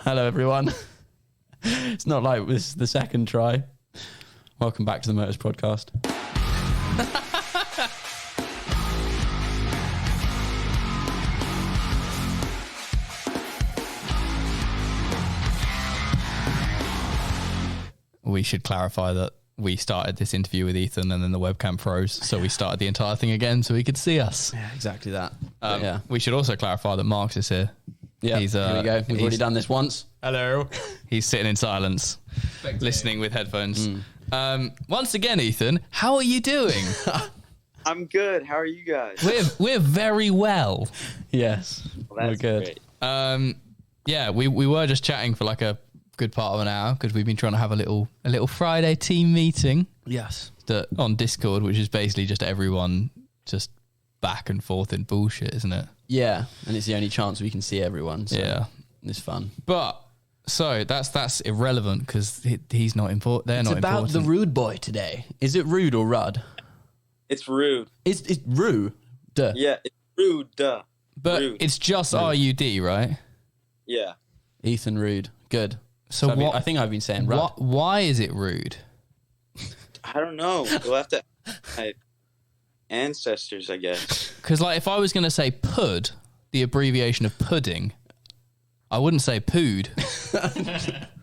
Hello, everyone. It's not like this is the second try. Welcome back to the Motors Podcast. We should clarify that we started this interview with Ethan and then the webcam froze, so we started the entire thing again so he could see us. Yeah, exactly that. Yeah. We should also clarify that Marks is here. Yeah, here we go. We've already done this once. Hello. He's sitting in silence, listening with headphones. Once again, Ethan, how are you doing? I'm good. How are you guys? We're very well. Yes, Well, that's we're good. great. Yeah, we were just chatting for like a good part of an hour because we've been trying to have a little Friday team meeting. Yes. On Discord, which is basically just everyone just back and forth in bullshit, isn't it? Yeah, and it's the only chance we can see everyone. So Yeah. it's fun. But so that's irrelevant because he's not important. They're It's not about important. the rude boy today. Is it rude or Rud? It's rude. It's rude. Duh. Yeah, it's rude. Duh. But rude. it's just RUD, right? Yeah. Ethan Rude. Good. So I what? think I've been saying Rud. Why is it rude? I don't know. We'll have to ask my ancestors, I guess. Because like if I was going to say pud, the abbreviation of pudding, I wouldn't say pood.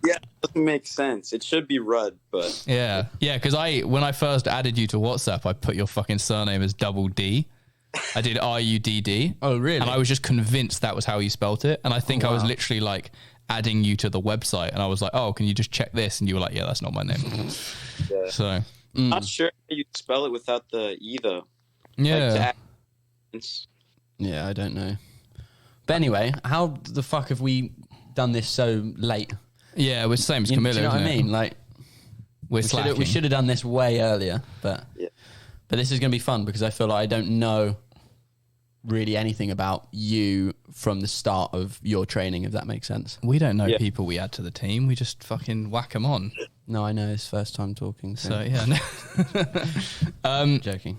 Yeah, it doesn't make sense. It should be Rud, but Yeah. Because when I first added you to WhatsApp, I put your fucking surname as double D. I did RUDD. Oh, really? And I was just convinced that was how you spelt it. And I think I was wow. literally like adding you to the website. And I was like, oh, can you just check this? And you were like, yeah, that's not my name. yeah. So, I'm not sure how you spell it without the E, though. yeah. Yeah, I don't know. But anyway, how the fuck have we done this so late? Yeah, we're the same as Do Camilla. you know what I isn't it? mean? Like, We're slacking. we should have done this way earlier, but Yeah. but this is going to be fun because I feel like I don't know really anything about you from the start of your training, if that makes sense. We don't know Yeah. people we add to the team. We just fucking whack them on. No, I know it's first time talking, so, So, yeah. No. joking.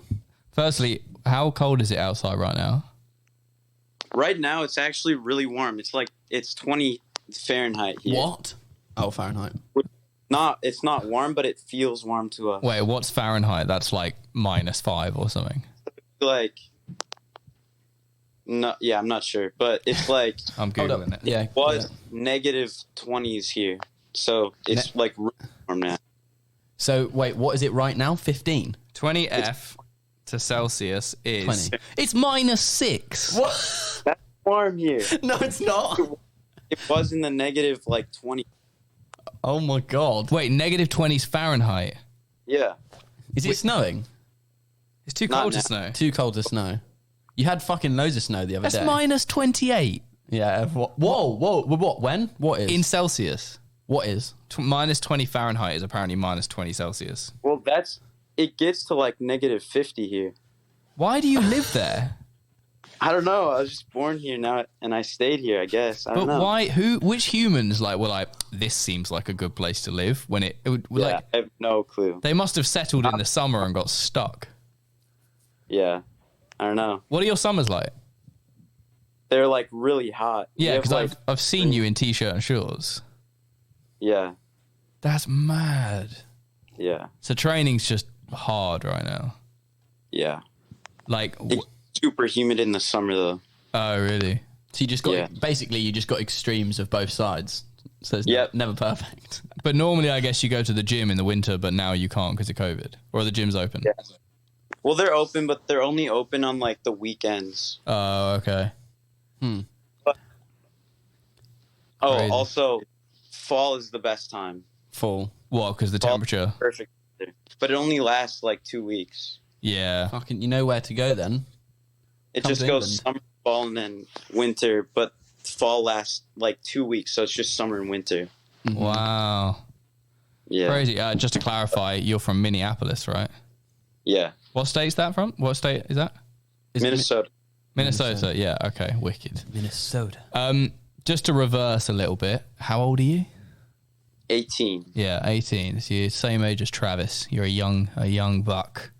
Firstly, how cold is it outside right now? Right now, it's actually really warm. It's 20 Fahrenheit here. What? Oh, Fahrenheit. It's not warm, but it feels warm to us. Wait, what's Fahrenheit? That's like -5 or something. Like, no, yeah, I'm not sure, but it's like I'm Hold up. Googling it. Yeah. was yeah. -20s here, so it's like really warm now. So wait, what is it right now? 15. 20 to Celsius is 20. It's -6. What? That's warm here. No, it's not. It was in the negative like 20. Oh my god. Wait, -20's Fahrenheit. Yeah. Is it snowing? It's too Not cold to now. snow. Too cold to snow. You had fucking loads of snow the other That's day. -28 Yeah. Whoa. What? When? What is? in Celsius. What is? -20 Fahrenheit is apparently -20 Celsius. Well, it gets to like -50 here. Why do you live there? I don't know. I was just born here now, and I stayed here. I guess I But don't know. why? Which humans were like, this seems like a good place to live? When it Yeah, like I have no clue. they must have settled in the summer and got stuck. Yeah, I don't know. What are your summers like? They're like really hot. We Yeah, have, because like, I've seen you in t-shirt and shorts. Yeah, That's mad. yeah, So training's just hard right now. yeah. Like, It's super humid in the summer though. oh really? So you just got Yeah. basically you just got extremes of both sides. So it's Yep. never perfect. But normally, I guess you go to the gym in the winter, but now you can't because of COVID. Or are the gyms open? Yeah. Well, they're open, but they're only open on like the weekends. Oh, okay. Oh, Crazy. also, fall is the best time. Full. What? Because the Fall- temperature? Perfect. But it only lasts like 2 weeks. Yeah. Fucking, you know where to go then. It Come just to goes England. summer, fall, and then winter. But fall lasts like 2 weeks, so it's just summer and winter. Wow. Yeah, Crazy. Just to clarify, you're from Minneapolis, right? yeah. What state's that from? What state is that? Is it Minnesota. Minnesota. Yeah. Okay. Wicked. Minnesota. Just to reverse a little bit, how old are you? 18. Yeah, 18. So you're the same age as Travis. You're a young buck.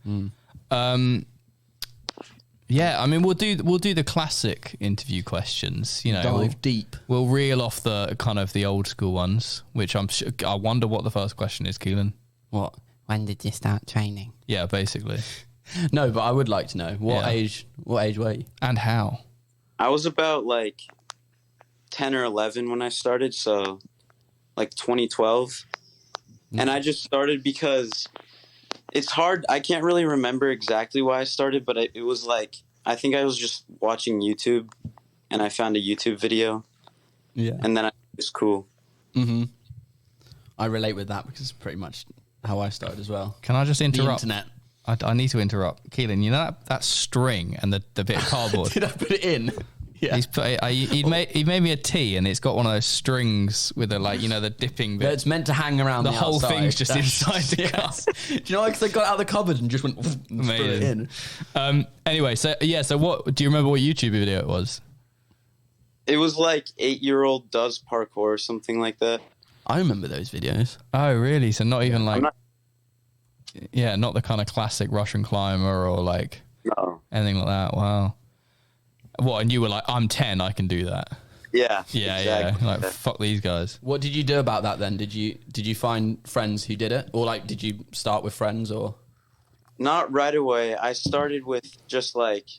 Yeah, I mean, we'll do the classic interview questions. You know, Dive deep. We'll reel off the kind of the old school ones, which I wonder what the first question is, Kelan. What? When did you start training? Yeah, basically. No, but I would like to know what age. What age were you? And how? I was about like 10 or 11 when I started, so like 2012. And I just started because it's hard. I can't really remember exactly why I started, but it was like, I think I was just watching YouTube and I found a YouTube video. Yeah. And then it was cool. Mm-hmm. I relate with that because it's pretty much how I started as well. Can I just interrupt? The internet. I need to interrupt. Kelan, you know that string and the bit of cardboard? Did I put it in? Yeah. He made me a tea and it's got one of those strings with the, like, you know, the dipping bit. It's meant to hang around the whole outside. thing's just inside the cup. Do you know why? Because I got it out of the cupboard and just went and threw it in. Anyway, so what do you remember what YouTube video it was? It was like 8-year-old does parkour or something like that. I remember those videos. Oh, really? So not even like... not the kind of classic Russian climber or like anything like that. Wow. What, and you were like, I'm 10, I can do that. Yeah. Yeah, exactly. yeah. Like, fuck these guys. What did you do about that then? Did you find friends who did it? Or like, did you start with friends or? Not right away. I started with just like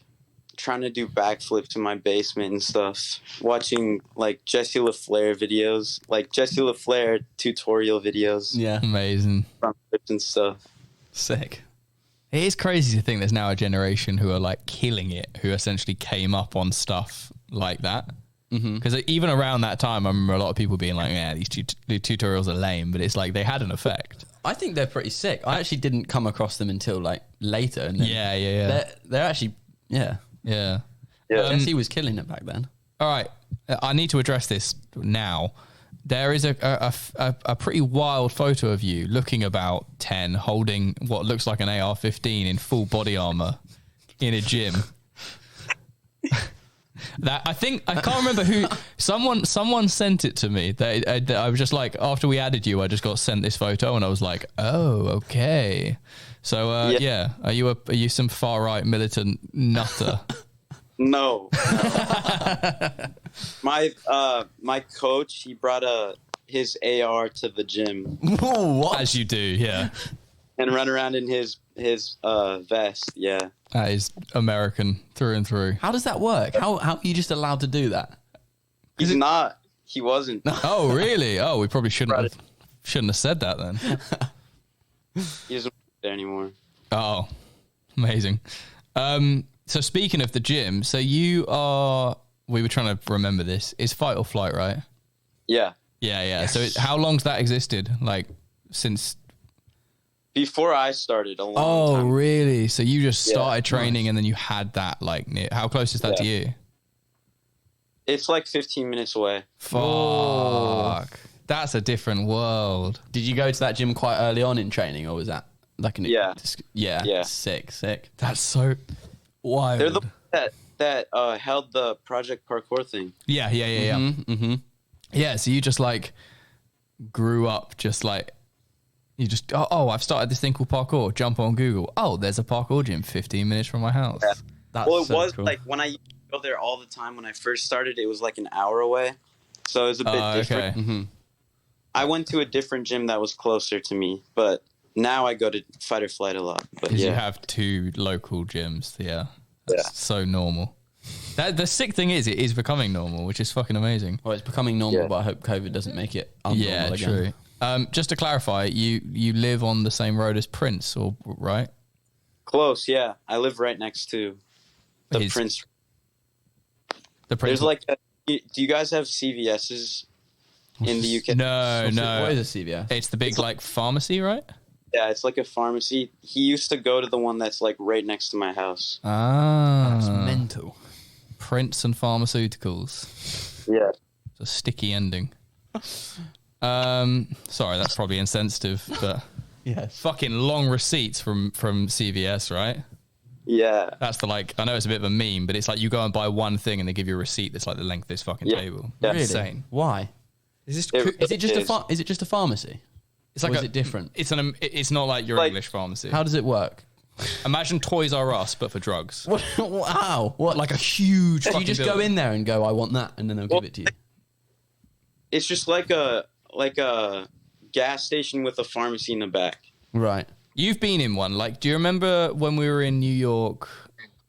trying to do backflips in my basement and stuff. Watching like Jesse LaFleur videos, like Jesse LaFleur tutorial videos. Yeah. Amazing. Front flips and stuff. Sick. It is crazy to think there's now a generation who are like killing it, who essentially came up on stuff like that. Because even around that time, I remember a lot of people being like, yeah, these tutorials are lame, but it's like they had an effect. I think they're pretty sick. I actually didn't come across them until like later. And then Yeah. They're actually, yeah. Jesse was killing it back then. All right. I need to address this now. There is a pretty wild photo of you looking about 10, holding what looks like an AR-15 in full body armor in a gym. That I can't remember who. Someone sent it to me. I was just like, after we added you, I just got sent this photo, and I was like, oh, okay. So are you some far right militant nutter? No. My coach, he brought his AR to the gym. What? As you do, yeah. And run around in his vest, yeah. That is American through and through. How does that work? How are you just allowed to do that? He's not. He wasn't. Oh, really? Oh, we probably shouldn't have said that then. He doesn't work there anymore. Oh, amazing. So speaking of the gym, so we were trying to remember this. It's fight or flight, right? Yeah. Yeah. Yes. So how long's that existed? Like since... Before I started, a long time. Oh, really? So you just started training and then you had that like near... How close is that to you? It's like 15 minutes away. Fuck. Oh. That's a different world. Did you go to that gym quite early on in training, or was that like an... Yeah. Yeah. Sick. That's so wild. They're the ones that held the Project Parkour thing. Yeah. Mm-hmm. Yeah, so you just like grew up just like... You just, I've started this thing called parkour. Jump on Google. Oh, there's a parkour gym 15 minutes from my house. Yeah. That's Well, it so was cool. like when I used to go there all the time when I first started, it was like an hour away. So it was a bit different. Okay. Mm-hmm. I went to a different gym that was closer to me, but now I go to Fight or Flight a lot. But Because you have two local gyms. Yeah. That's so normal. The sick thing is, it is becoming normal, which is fucking amazing. Well, it's becoming normal, but I hope COVID doesn't make it abnormal again. True. Just to clarify, you live on the same road as Prince, or right? Close, yeah. I live right next to the Prince. The Prince. There's like, do you guys have CVS's in the UK? No. What is a CVS? It's the big like pharmacy, right? Yeah, it's like a pharmacy. He used to go to the one that's like right next to my house. That's mental. Prince and pharmaceuticals. Yeah. It's a sticky ending. Sorry, that's probably insensitive, but Yes. fucking long receipts from CVS, right? Yeah. That's the like, I know it's a bit of a meme, but it's like you go and buy one thing and they give you a receipt that's like the length of this fucking table. Yeah. Really? Insane. Why? Is It just a pharmacy? It's like or is it different? It's not like your Like- English pharmacy. How does it work? Imagine Toys R Us, but for drugs. What? Wow. What? Like a huge. So you just go in there and go, I want that, and then they'll give it to you. It's just like a gas station with a pharmacy in the back. Right. You've been in one. Like, do you remember when we were in New York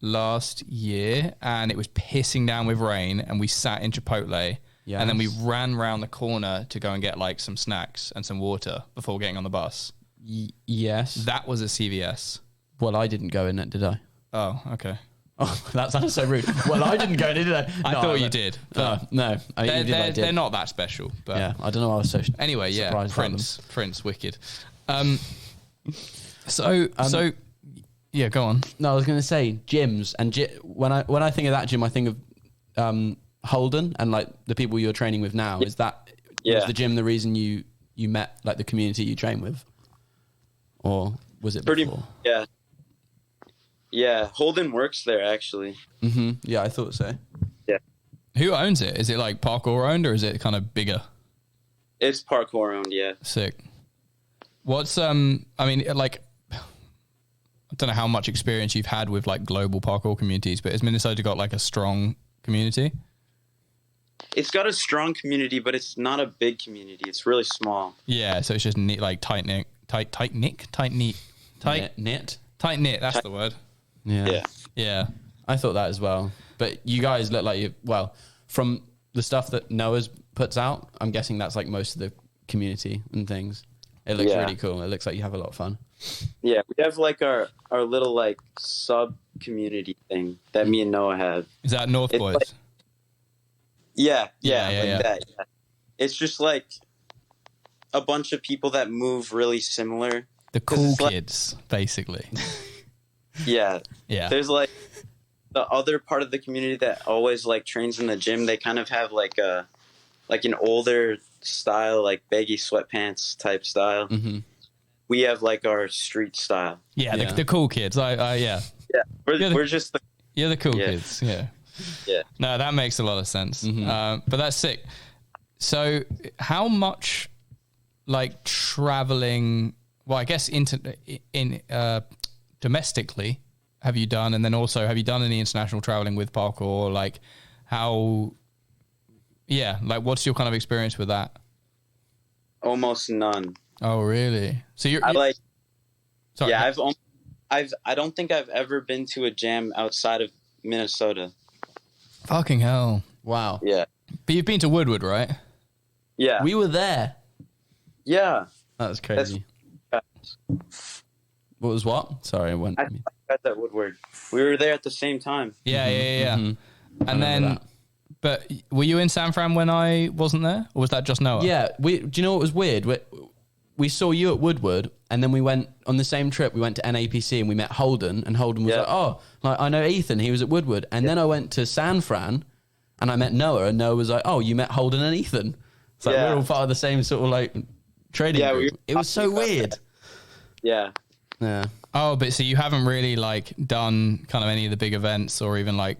last year and it was pissing down with rain and we sat in Chipotle and then we ran round the corner to go and get like some snacks and some water before getting on the bus? Yes. That was a CVS. Well, I didn't go in it, did I? Oh, okay. Oh, that sounds so rude. Well, I didn't go in it, did I? I thought you did. No. They're not that special. But yeah, I don't know. I was so anyway, yeah, surprised. Prince, wicked. So yeah, go on. No, I was going to say gyms, and when I think of that gym, I think of Holden and like the people you're training with now. Is that was the gym the reason you met like the community you train with, or was it before? Yeah. Holden works there actually. Mm-hmm. Yeah, I thought so. Yeah. Who owns it? Is it like parkour owned or is it kind of bigger? It's parkour owned. Yeah. Sick. What's I mean, like, I don't know how much experience you've had with like global parkour communities, but has Minnesota got like a strong community? It's got a strong community, but it's not a big community. It's really small. Yeah, so it's just neat, like tight knit. That's the word. Yeah. I thought that as well. But you guys look like from the stuff that Noah's puts out, I'm guessing that's like most of the community and things. It looks really cool. It looks like you have a lot of fun. Yeah, we have like our little like sub community thing that me and Noah have. Is that North Boys? Like, yeah. That, yeah. It's just like a bunch of people that move really similar. The cool kids, basically. Yeah. Yeah. There's like the other part of the community that always like trains in the gym. They kind of have like an older style, like baggy sweatpants type style. Mm-hmm. We have like our street style. Yeah. The cool kids. Yeah. Yeah. We're just the cool kids. Yeah. Yeah. No, that makes a lot of sense. Mm-hmm. But that's sick. So how much like traveling, well, I guess domestically have you done? And then also, have you done any international traveling with parkour? Like like what's your kind of experience with that? Almost none. Oh, really? So sorry. Yeah, I don't think I've ever been to a jam outside of Minnesota. Fucking hell. Wow. Yeah. But you've been to Woodward, right? Yeah. We were there. Yeah. That was crazy. What was what? Sorry, I went. I got that Woodward. We were there at the same time. Yeah. Mm-hmm. And then, that. But were you in San Fran when I wasn't there? Or was that just Noah? Yeah. Do you know what was weird? We saw you at Woodward, and then we went on the same trip. We went to NAPC and we met Holden, and Holden was like, I know Ethan. He was at Woodward. And then I went to San Fran, and I met Noah, and Noah was like, oh, you met Holden and Ethan. It's like we're all part of the same sort of like training group. It was so weird. Yeah. Yeah. Oh, but so you haven't really like done kind of any of the big events or even like,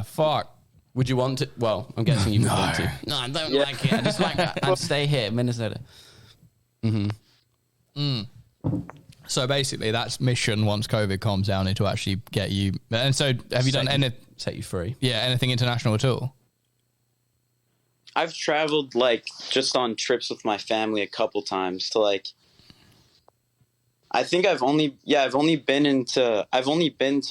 fuck. Would you want to? Well, I'm guessing you would want to. No, I don't like it. I just like that. I'd stay here, Minnesota. Mm-hmm. So basically, that's mission once COVID calms down is to actually get you. And so, have you done anything? Set you free. Yeah, anything international at all? I've traveled like just on trips with my family a couple times to like. I think I've only been to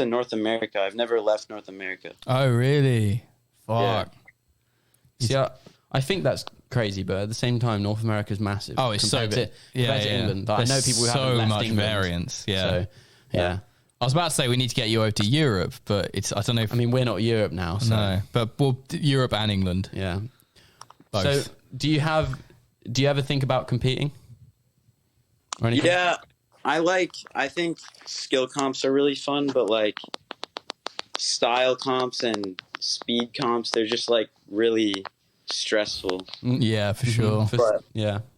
North America. I've never left North America. Oh, really? Fuck. Yeah. See, I think that's crazy, but at the same time, North America's massive. Oh, it's so big. Compared to England. I know people who haven't so left much England. variance. Yeah. So, yeah. I was about to say we need to get you over to Europe, but I don't know if... I mean, we're not Europe now. So. No, but Europe and England. Yeah. Both. So do you ever think about competing? Or anything? Yeah. I think skill comps are really fun, but like style comps and speed comps, they're just like really stressful. Yeah, for sure.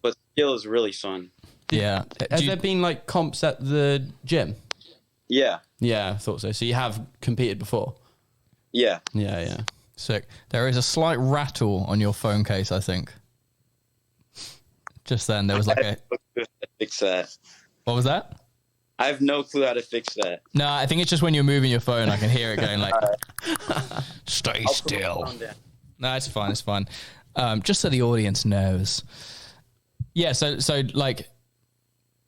But skill is really fun. Yeah. Has there been like comps at the gym? Yeah. Yeah, I thought so. So you have competed before? Yeah. Yeah. Sick. There is a slight rattle on your phone case, I think. Just then, there was like Fix that. What was that? I have no clue how to fix that. No, I think it's just when you're moving your phone, I can hear it going like, stay I'll still. put my phone down. No, it's fine. It's fine. Just so the audience knows. Yeah. So like,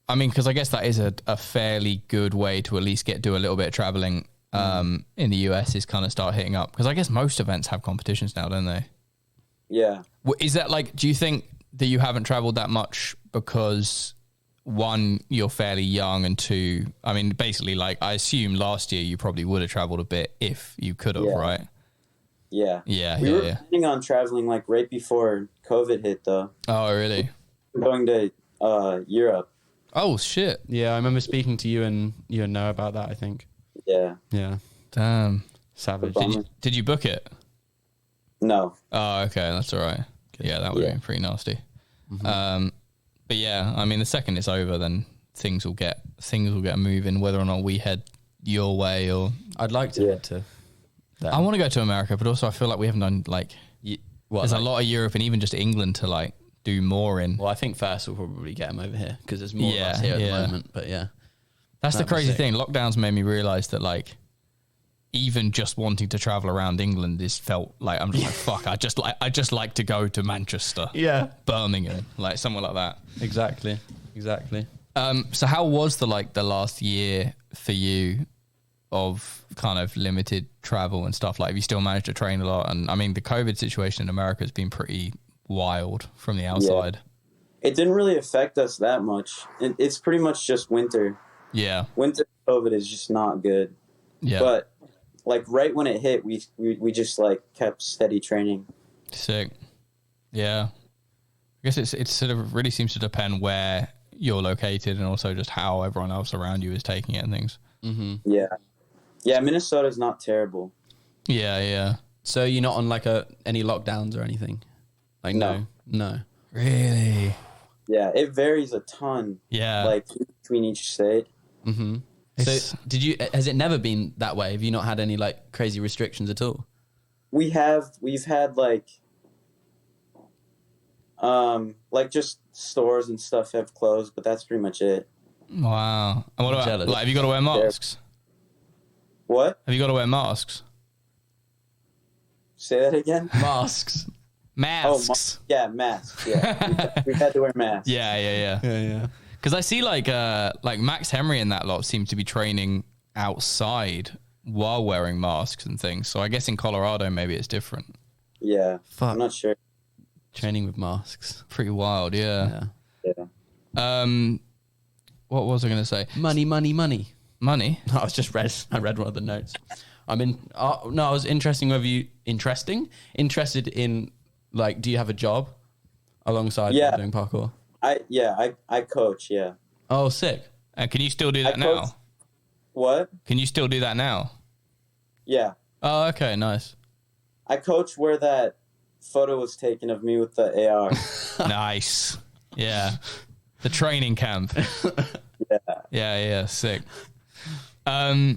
I mean, because I guess that is a fairly good way to at least do a little bit of traveling in the US is kind of start hitting up. Because I guess most events have competitions now, don't they? Yeah. Is that like, do you think that you haven't traveled that much because one, you're fairly young, and two, I mean, basically, like, I assume last year you probably would have traveled a bit if you could have, right? Yeah. Yeah. We were planning on traveling like right before COVID hit, though. Oh, really? We're going to Europe. Oh, shit. Yeah, I remember speaking to you and Noah about that, I think. Yeah. Yeah. Damn. Savage. Did you book it? No. Oh, okay. That's all right. Yeah, that would have been pretty nasty. Mm-hmm. But yeah, I mean, the second it's over, then things will get moving, whether or not we head your way or... I'd like to head to that. I want to go to America, but also I feel like we haven't done, like... there's a lot of Europe and even just England to, like, do more in. Well, I think first we'll probably get them over here because there's more of us here at the moment. But yeah, that's the crazy thing. Lockdowns made me realize that, like, even just wanting to travel around England is felt like I'm just like, fuck. I just like to go to Manchester, Birmingham, like somewhere like that. Exactly. So how was the last year for you of kind of limited travel and stuff? Like, have you still managed to train a lot? And I mean, the COVID situation in America has been pretty wild from the outside. Yeah. It didn't really affect us that much. It's pretty much just winter. Yeah. Winter COVID is just not good. Yeah. But like right when it hit, we just like kept steady training. Sick. Yeah. I guess it sort of really seems to depend where you're located and also just how everyone else around you is taking it and things. Mm-hmm. Yeah. Yeah, Minnesota's not terrible. Yeah. So you're not on like any lockdowns or anything? Like no. Really? Yeah, it varies a ton. Yeah. Like between each state. Mm-hmm. So has it never been that way? Have you not had any like crazy restrictions at all? We've had like just stores and stuff have closed, but that's pretty much it. Wow. And what about, like, have you got to wear masks? What? Have you got to wear masks? Say that again? Masks. Masks. Yeah, masks. Yeah. we've had to wear masks. Yeah. Because I see like Max Henry and that lot seem to be training outside while wearing masks and things. So I guess in Colorado maybe it's different. Yeah. Fuck. I'm not sure. Training with masks. Pretty wild, yeah. Yeah. What was I going to say? Money. Money? I read one of the notes. I was interested in like, do you have a job alongside doing parkour? I coach, yeah. Oh, sick. And can you still do that now? What? Can you still do that now? Yeah. Oh, okay, nice. I coach where that photo was taken of me with the AR. Nice. Yeah. The training camp. Yeah, sick. I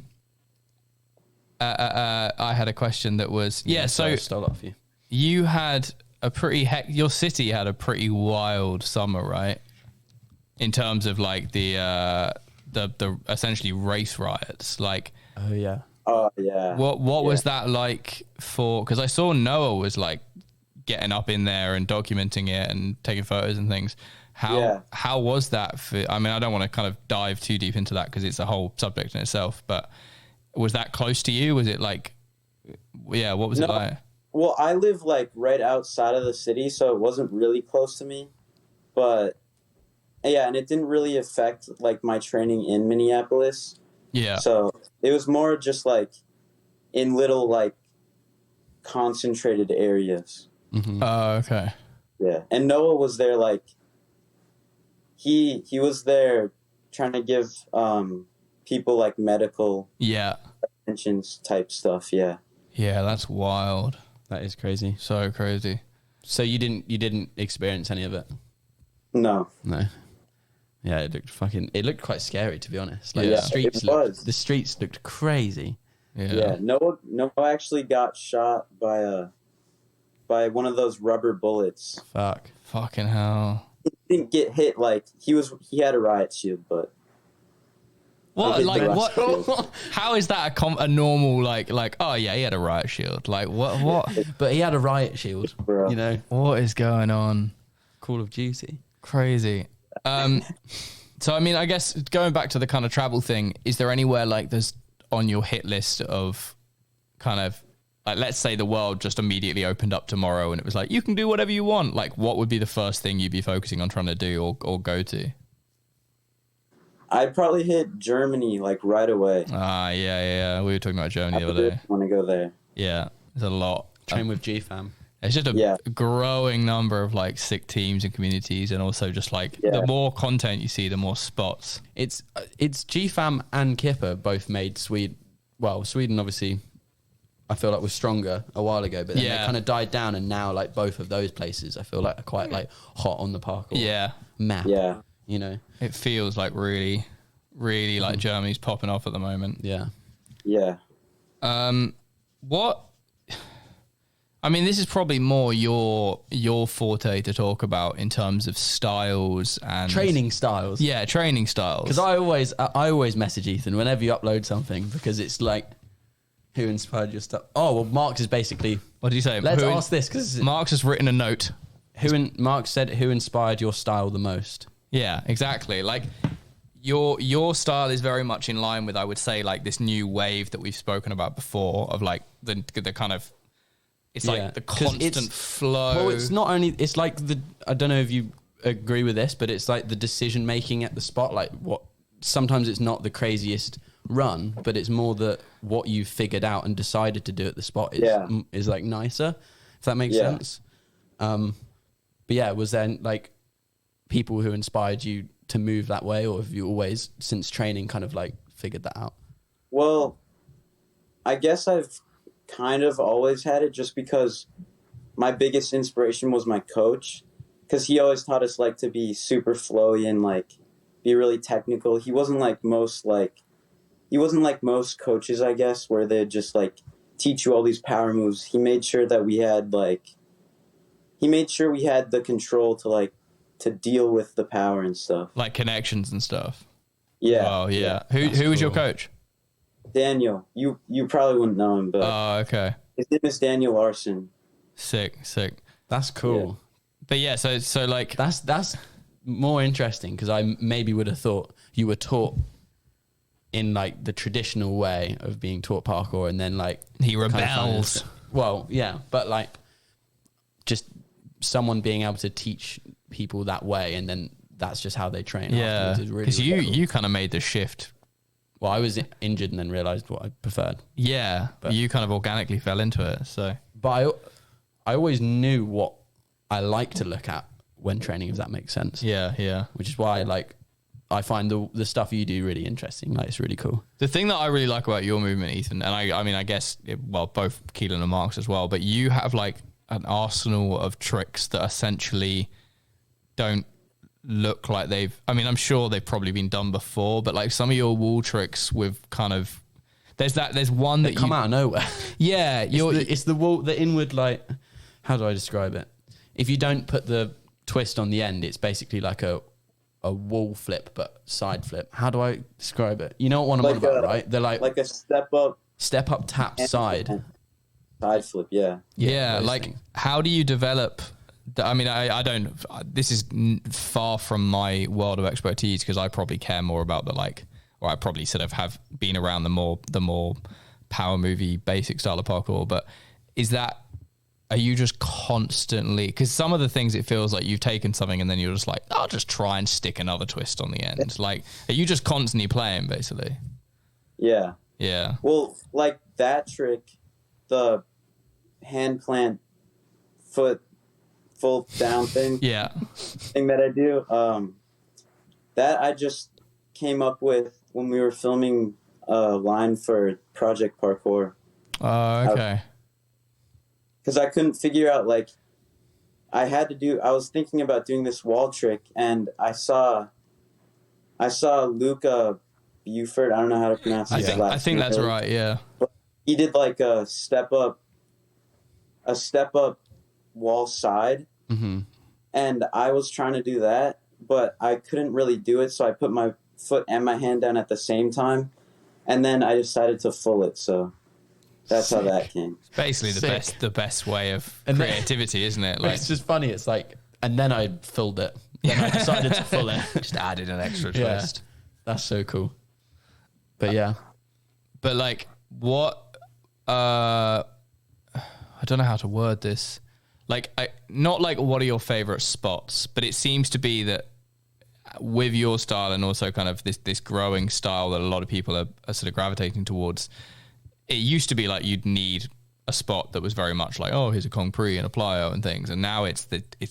had a question that was so I stole off you. You had your city had a pretty wild summer, right? In terms of like the essentially race riots, like. Oh yeah. Oh yeah. What was that like for? Because I saw Noah was like getting up in there and documenting it and taking photos and things. How was that for? I mean, I don't want to kind of dive too deep into that because it's a whole subject in itself. But was that close to you? Was it like, what was it like? Well, I live like right outside of the city, so it wasn't really close to me. But yeah, and it didn't really affect like my training in Minneapolis. Yeah. So it was more just like in little like concentrated areas. Mm-hmm. Oh, okay. Yeah, and Noah was there like he was there trying to give people like medical attentions type stuff. Yeah. Yeah, that's wild. That is crazy. So crazy. So you didn't experience any of it? No. Yeah, it looked quite scary, to be honest. Like the streets looked crazy. Yeah. Noah actually got shot by one of those rubber bullets. Fucking hell. He didn't get hit like he had a riot shield, but What? did Like the what? riot shield. How is that a normal like? Oh yeah, he had a riot shield. Like what? What? But he had a riot shield. Bro. You know, What is going on? Call of Duty. Crazy. So I mean, I guess going back to the kind of travel thing, is there anywhere like there's on your hit list of kind of like, let's say the world just immediately opened up tomorrow and it was like, you can do whatever you want. Like, what would be the first thing you'd be focusing on trying to do or go to? I'd probably hit Germany like right away. Yeah. We were talking about Germany the other day. Want to go there? Yeah, there's a lot. Train with GFAM. It's just a growing number of like sick teams and communities, and also just like the more content you see, the more spots. It's GFAM and Kipper both made Sweden. Well, Sweden obviously, I feel like was stronger a while ago, but then they kind of died down, and now like both of those places, I feel like are quite like hot on the parkour map. Yeah, you know, it feels like really like Germany's popping off at the moment. Yeah. What? I mean, this is probably more your forte to talk about in terms of styles and training styles. Yeah, training styles. Because I always message Ethan whenever you upload something, because it's like, who inspired your stuff? Oh, well, Marx is basically. What did you say? Let's ask this, because Marx has written a note. Marx said, "Who inspired your style the most?" Yeah, exactly. Like your style is very much in line with, I would say, like this new wave that we've spoken about before of like the kind of. It's like the constant flow. Well, it's not only, it's like I don't know if you agree with this, but it's like the decision making at the spot. Like sometimes it's not the craziest run, but it's more that what you figured out and decided to do at the spot is like nicer, if that makes sense. But yeah, was there like people who inspired you to move that way, or have you always, since training, kind of like figured that out? Well, I guess I've kind of always had it, just because my biggest inspiration was my coach, because he always taught us like to be super flowy and like be really technical. He wasn't like most coaches, I guess, where they just like teach you all these power moves. He made sure that we had the control to deal with the power and stuff, like connections and stuff. Yeah. Oh yeah. Who was your coach? Daniel. You probably wouldn't know him, but okay. His name is Daniel Larson. Sick. That's cool. Yeah. But yeah, so like that's more interesting, because I maybe would have thought you were taught in like the traditional way of being taught parkour, and then like he rebels. Well, yeah, but like just someone being able to teach people that way, and then that's just how they train. Yeah, because really you kind of made the shift. Well, I was injured and then realized what I preferred. Yeah, but you kind of organically fell into it. So, but I always knew what I like to look at when training, if that makes sense. Yeah. Which is why I find the stuff you do really interesting. Like, it's really cool. The thing that I really like about your movement, Ethan, and I mean, I guess, both Kelan and Marx as well, but you have like an arsenal of tricks that essentially don't look like I'm sure they've probably been done before, but like some of your wall tricks with kind of, there's one that come out of nowhere. Yeah. It's the wall, the inward, like, how do I describe it? If you don't put the twist on the end, it's basically like a wall flip, but side flip. How do I describe it? You know what one I'm on about, right? They're like a step up tap side flip. Yeah. Like things. How do you develop? I mean, I don't. This is far from my world of expertise, because I probably care more about or I probably sort of have been around the more power movie basic style of parkour. But are you just constantly? Because some of the things, it feels like you've taken something and then you're just like, I'll just try and stick another twist on the end. Like, are you just constantly playing, basically? Yeah. Well, like that trick, the hand plant foot full down thing. Yeah. Thing that I do. That I just came up with when we were filming a line for Project Parkour. Oh, okay. Because I couldn't figure out, like, I was thinking about doing this wall trick, and I saw Luca Buford. I don't know how to pronounce his last name. I think that's right, yeah. But he did like a step up wall side. Mm-hmm. And I was trying to do that, but I couldn't really do it, so I put my foot and my hand down at the same time, and then I decided to full it. So that's how that came. It's basically the best way of creativity, isn't it? Like, it's just funny. It's like, and then I filled it. Then I decided to full it. Just added an extra twist. That's so cool. But yeah. But like, what? I don't know how to word this. Like, not like what are your favorite spots, but it seems to be that with your style and also kind of this growing style that a lot of people are sort of gravitating towards. It used to be like you'd need a spot that was very much like, oh, here's a Kongpree and a plyo and things, and now it's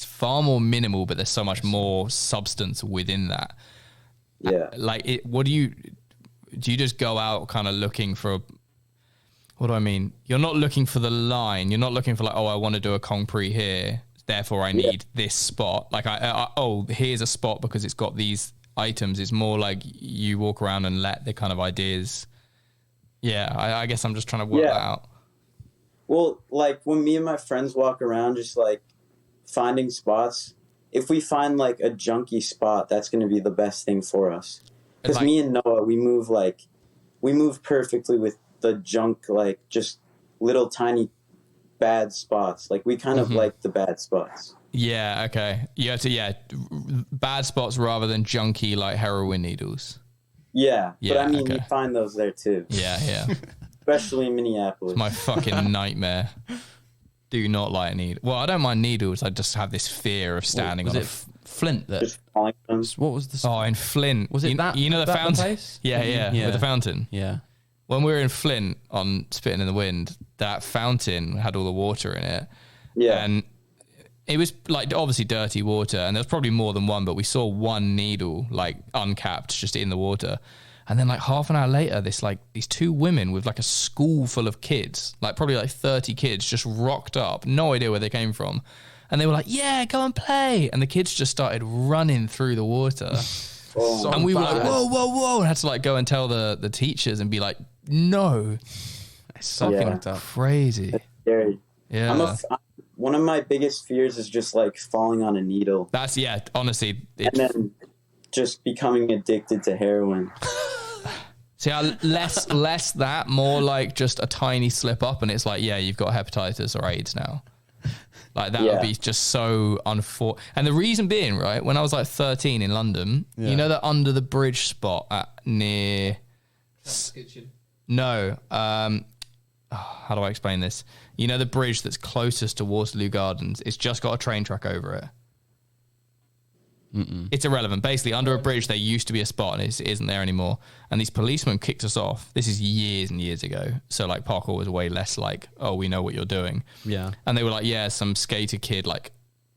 far more minimal, but there's so much more substance within that. Yeah. Like, what do you just go out kind of looking for? What do I mean? You're not looking for the line. You're not looking for like, oh, I want to do a Kongpree here, therefore I need this spot. Like, here's a spot because it's got these items. It's more like you walk around and let the kind of ideas. Yeah, I guess I'm just trying to work that out. Well, like when me and my friends walk around just like finding spots, if we find like a junky spot, that's going to be the best thing for us. Because me and Noah, we move perfectly with the junk, like just little tiny bad spots. Like we kind of like the bad spots. Yeah, okay. You have to, bad spots rather than junky like heroin needles. Yeah, but I mean, you find those there too. Yeah. Especially in Minneapolis. It's my fucking nightmare. Do not like needles. Well, I don't mind needles. I just have this fear of standing on Flint that just falling from. What was the in Flint. Was it that? You know the that fountain? The place? Yeah, with the fountain. Yeah. When we were in Flint on Spitting in the Wind, that fountain had all the water in it. Yeah. And it was like obviously dirty water, and there was probably more than one, but we saw one needle like uncapped just in the water. And then like half an hour later, these two women with like a school full of kids, like probably like 30 kids, just rocked up, no idea where they came from. And they were like, yeah, go and play. And the kids just started running through the water. And we were like, whoa. And had to like go and tell the teachers and be like, no. It's fucking crazy. That's scary. Yeah. One of my biggest fears is just like falling on a needle. That's, honestly. And then just becoming addicted to heroin. See, less that, more like just a tiny slip up and it's like, you've got hepatitis or AIDS now. Like that would be just so unfortunate. And the reason being, right, when I was like 13 in London, you know that under the bridge spot near... Kitchen. No. How do I explain this? You know the bridge that's closest to Waterloo Gardens? It's just got a train track over it. It's irrelevant. Basically, under a bridge, there used to be a spot, and it isn't there anymore. And these policemen kicked us off. This is years and years ago. So, like, parkour was way less like, oh, we know what you're doing. Yeah. And they were like, some skater kid, like,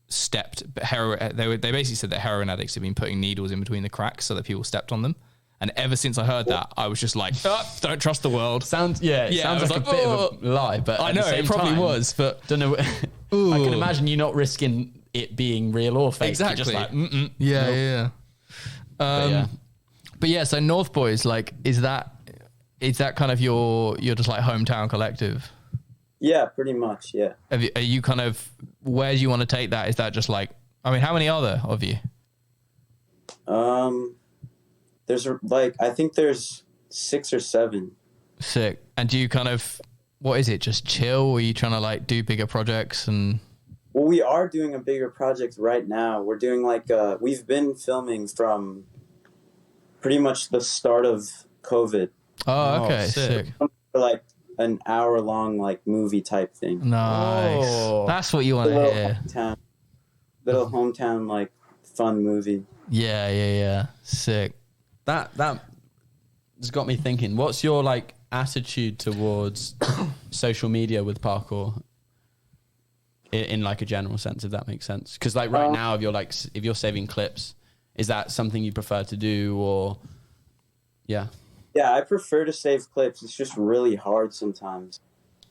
stepped. They basically said that heroin addicts had been putting needles in between the cracks so that people stepped on them. And ever since I heard that, I was just like, don't trust the world. Sounds like a bit of a lie, but I know it probably was, but don't know. I can imagine you not risking it being real or fake. Exactly. You're just like, yeah. But yeah, so North Boys, like, is that kind of your just like hometown collective? Yeah, pretty much. Yeah. Are you kind of, where do you want to take that? Is that just like, I mean, how many are there of you? There's like, I think there's 6 or 7. Sick. And do you kind of, what is it? Just chill? Or are you trying to like do bigger projects and? Well, we are doing a bigger project right now. We're doing like, we've been filming from pretty much the start of COVID. Oh, okay. Sick. For like an hour-long like movie type thing. Nice. Oh. That's what you want to hear. Little hometown like fun movie. Yeah. Sick. That has got me thinking. What's your like attitude towards social media with parkour? In like a general sense, if that makes sense. Because like right now, if you're saving clips, is that something you prefer to do or? Yeah. Yeah, I prefer to save clips. It's just really hard sometimes.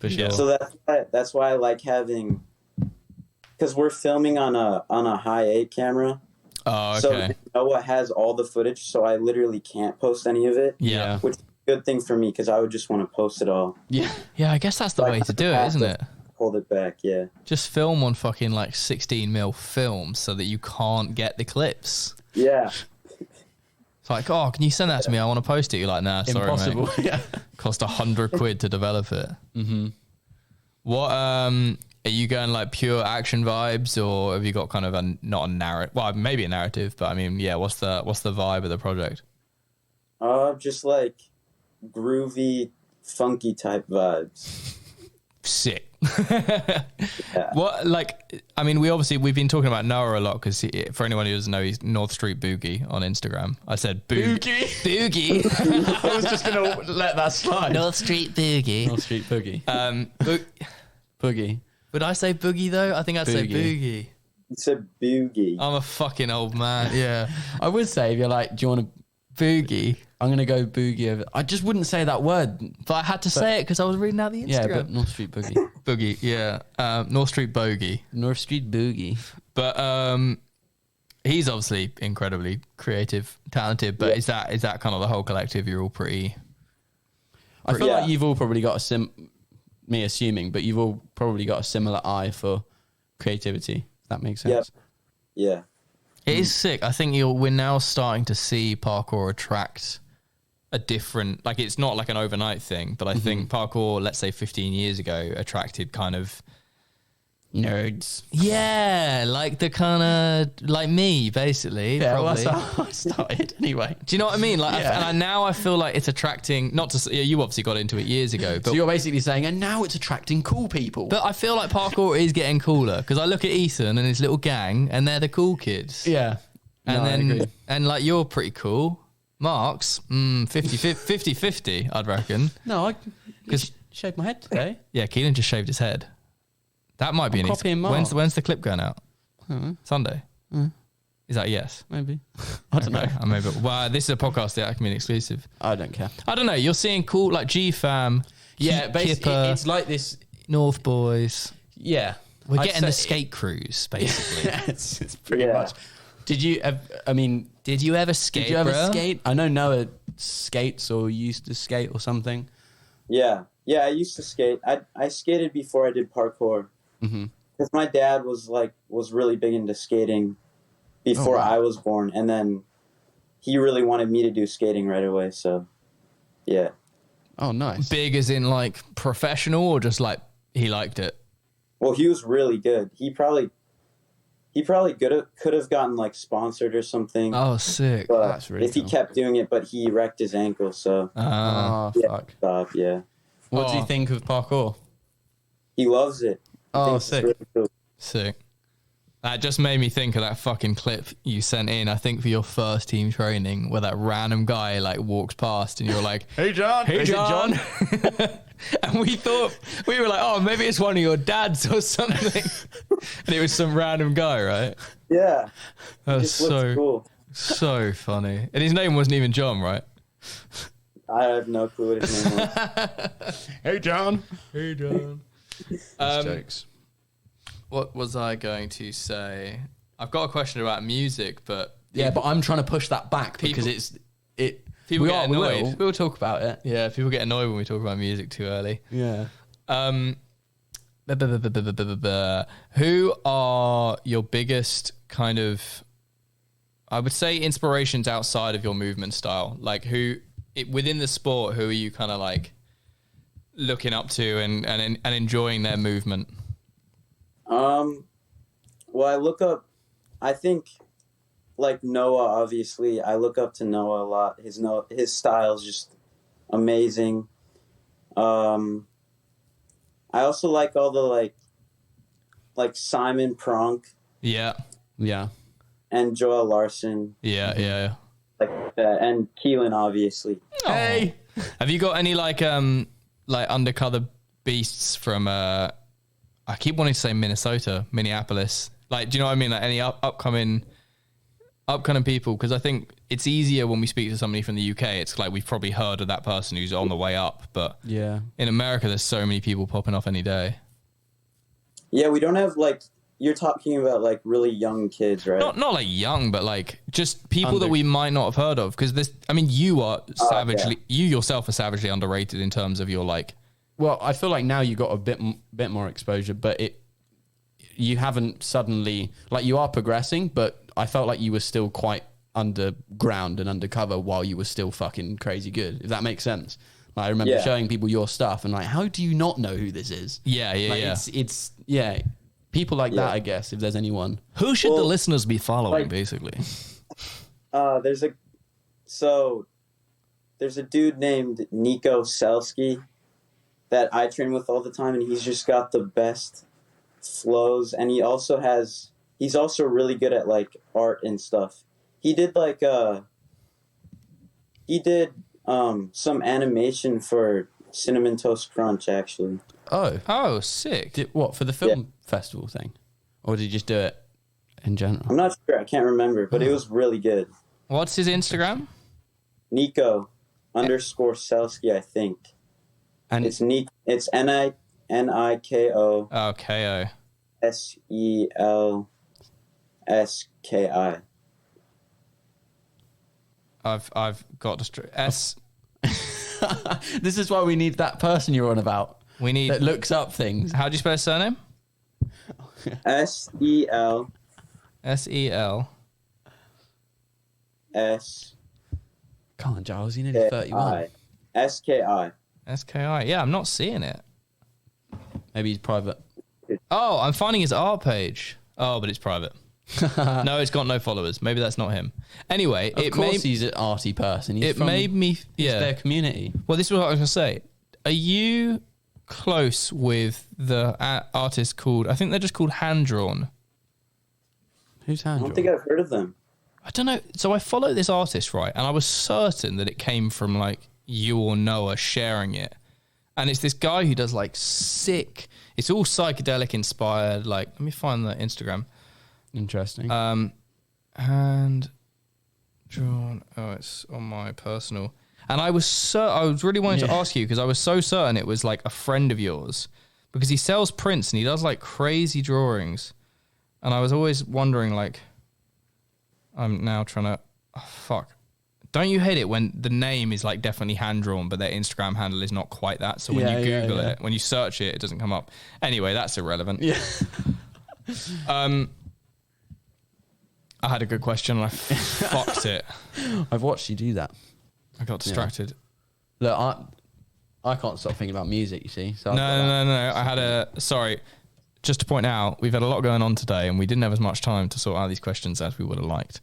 For sure. So that's why I like having, because we're filming on a high 8 camera. Oh, okay. So Noah has all the footage, so I literally can't post any of it. Yeah. Which is a good thing for me because I would just want to post it all. Yeah. Yeah, I guess that's the way to do it, isn't it? Hold it back, yeah. Just film on fucking like 16mm film so that you can't get the clips. Yeah. It's like, oh, can you send that to me? I want to post it. You're like, nah, sorry, Impossible. mate. Yeah. Cost £100 to develop it. Mm-hmm. What are you going like pure action vibes, or have you got kind of not a narrative? Well, maybe a narrative, but I mean, yeah. What's the vibe of the project? Just like groovy, funky type vibes. Sick. Yeah. What, like, I mean, we've been talking about Noah a lot because for anyone who doesn't know, he's North Street Boogie on Instagram. I said Boogie. I was just going to let that slide. North Street Boogie. North Street Boogie. Boogie. Would I say Boogie though? I think I'd say Boogie. You said boogie. I'm a fucking old man. Yeah. I would say if you're like, do you want to Boogie? I'm going to go boogie over. I just wouldn't say that word. But I had to say it because I was reading out the Instagram. Yeah, but North Street Boogie. Boogie, yeah. North Street Bogey. North Street Boogie. But he's obviously incredibly creative, talented. But is that kind of the whole collective? You're all pretty... I feel like you've all probably got me assuming, but you've all probably got a similar eye for creativity. If that makes sense. Yeah. It is sick. I think we're now starting to see parkour attract a different, like, it's not like an overnight thing, but I think parkour, let's say 15 years ago, attracted kind of nerds. Yeah, like the kind of like me, basically. Yeah, probably. well, that's how I started anyway. Do you know what I mean? Like, Yeah. now I feel like it's attracting. Not to you obviously got into it years ago, but So you're basically saying, and now it's attracting cool people. but I feel like parkour is getting cooler because I look at Ethan and his little gang, and they're the cool kids. yeah. And No, I then agree. and like you're pretty cool. Mark's 50-50, I'd reckon. No, I 'Cause- shaved my head today. Yeah, Kelan just shaved his head. That might be I'm an copying Mark. when's the clip going out? Sunday. Is that a yes? Maybe. I don't know. I maybe. Well, this is a podcast that I can be an exclusive. I don't care. I don't know. You're seeing cool like G-Fam. Yeah, basically, Kipper, it's like this. North Boys. Yeah. We're I'd getting the say- skate crews, basically. Yeah, it's pretty Yeah. much. Did you? I mean, Did you ever skate? did you ever bro? skate? I know Noah skates or used to skate or something. Yeah. I used to skate. I skated before I did parkour. Mm-hmm. Because my dad was really big into skating before wow. I was born, and then he really wanted me to do skating right away. So, yeah. Oh, nice. Big as in like professional, or just like he liked it? Well, he was really good. He probably could have gotten like sponsored or something. Oh, sick. but that's really if he cool. kept doing it, but he wrecked his ankle, so Oh, yeah, fuck. stop. Yeah, What do Oh. you think of parkour? he loves it. He Oh, thinks it's sick. really cool. Sick. That just made me think of that fucking clip you sent in, I think, for your first team training, where that random guy like walks past and you're like, Hey, John. "Hey, Is it John." And we were like, oh, maybe it's one of your dads or something. And it was some random guy, right? Yeah, That it was just looks cool. so funny. And his name wasn't even John, right? I have no clue what his name was. Hey, John. Hey, John. Jokes. What was I going to say? I've got a question about music, but Yeah, but I'm trying to push that back because People we get will. annoyed. We'll talk about it. yeah, people get annoyed when we talk about music too early. Yeah. Who are your biggest kind of, I would say, inspirations outside of your movement style? Like within the sport, who are you kind of like looking up to and enjoying their movement? Well, I look up. I think, like Noah. Obviously, I look up to Noah a lot. His style is just amazing. I also like all the like Simon Pronk Yeah. Yeah. and Joel Larson, Yeah. like that, and Kelan, obviously. Hey, have you got any like undercover beasts from I keep wanting to say Minneapolis. Like, do you know what I mean? Like any upcoming people? Because I think it's easier when we speak to somebody from the UK. It's like we've probably heard of that person who's on the way up. But Yeah. in America, there's so many people popping off any day. Yeah, we don't have like you're talking about like really young kids, right? Not like young, but like just people that we might not have heard of. Because you are savagely, you yourself are savagely underrated in terms of your like. Well, I feel like now you got a bit more exposure, but you haven't suddenly, like, you are progressing, but I felt like you were still quite underground and undercover while you were still fucking crazy good, if that makes sense. Like, I remember showing people your stuff and like, how do you not know who this is? Yeah. It's people like that, I guess, if there's anyone. Who should the listeners be following, basically? There's a dude named Nico Selsky that I train with all the time, and he's just got the best flows, and he's also really good at like art and stuff. He did some animation for Cinnamon Toast Crunch, actually. Oh, sick. what, for the film festival thing? Or did you just do it in general? I'm not sure, I can't remember, but it was really good. What's his Instagram? Nico _Selsky, I think. And it's Niko. Oh, K-O. SELSKI. I've got S. This is why we need that person you're on about. We need that looks up things. How do you spell his surname? SEL. SEL. Come on, Giles, you're nearly 31. SKI. SKI. Yeah, I'm not seeing it. Maybe he's private. Oh, I'm finding his art page. Oh, but it's private. No, it's got no followers. Maybe that's not him. Anyway, of course he's an arty person. It made me... Yeah. It's their community. Well, this is what I was going to say. Are you close with the artist called... I think they're just called Hand Drawn. Who's Hand Drawn? I don't think I've heard of them. I don't know. So I follow this artist, right? And I was certain that it came from like you or Noah sharing it. And it's this guy who does like sick... It's all psychedelic inspired. Like, let me find the Instagram. Interesting. Hand drawn. Oh, it's on my personal. And I was really wanting to ask you because I was so certain it was like a friend of yours because he sells prints and he does like crazy drawings. And I was always wondering, like, I'm now trying to, fuck. Don't you hate it when the name is like definitely hand drawn, but their Instagram handle is not quite that? So when you Google it, when you search it, it doesn't come up. Anyway, that's irrelevant. Yeah. I had a good question and I fucked it. I've watched you do that. I got distracted. Look, I can't stop thinking about music, you see. So No. Sorry. Just to point out, we've had a lot going on today and we didn't have as much time to sort out these questions as we would have liked.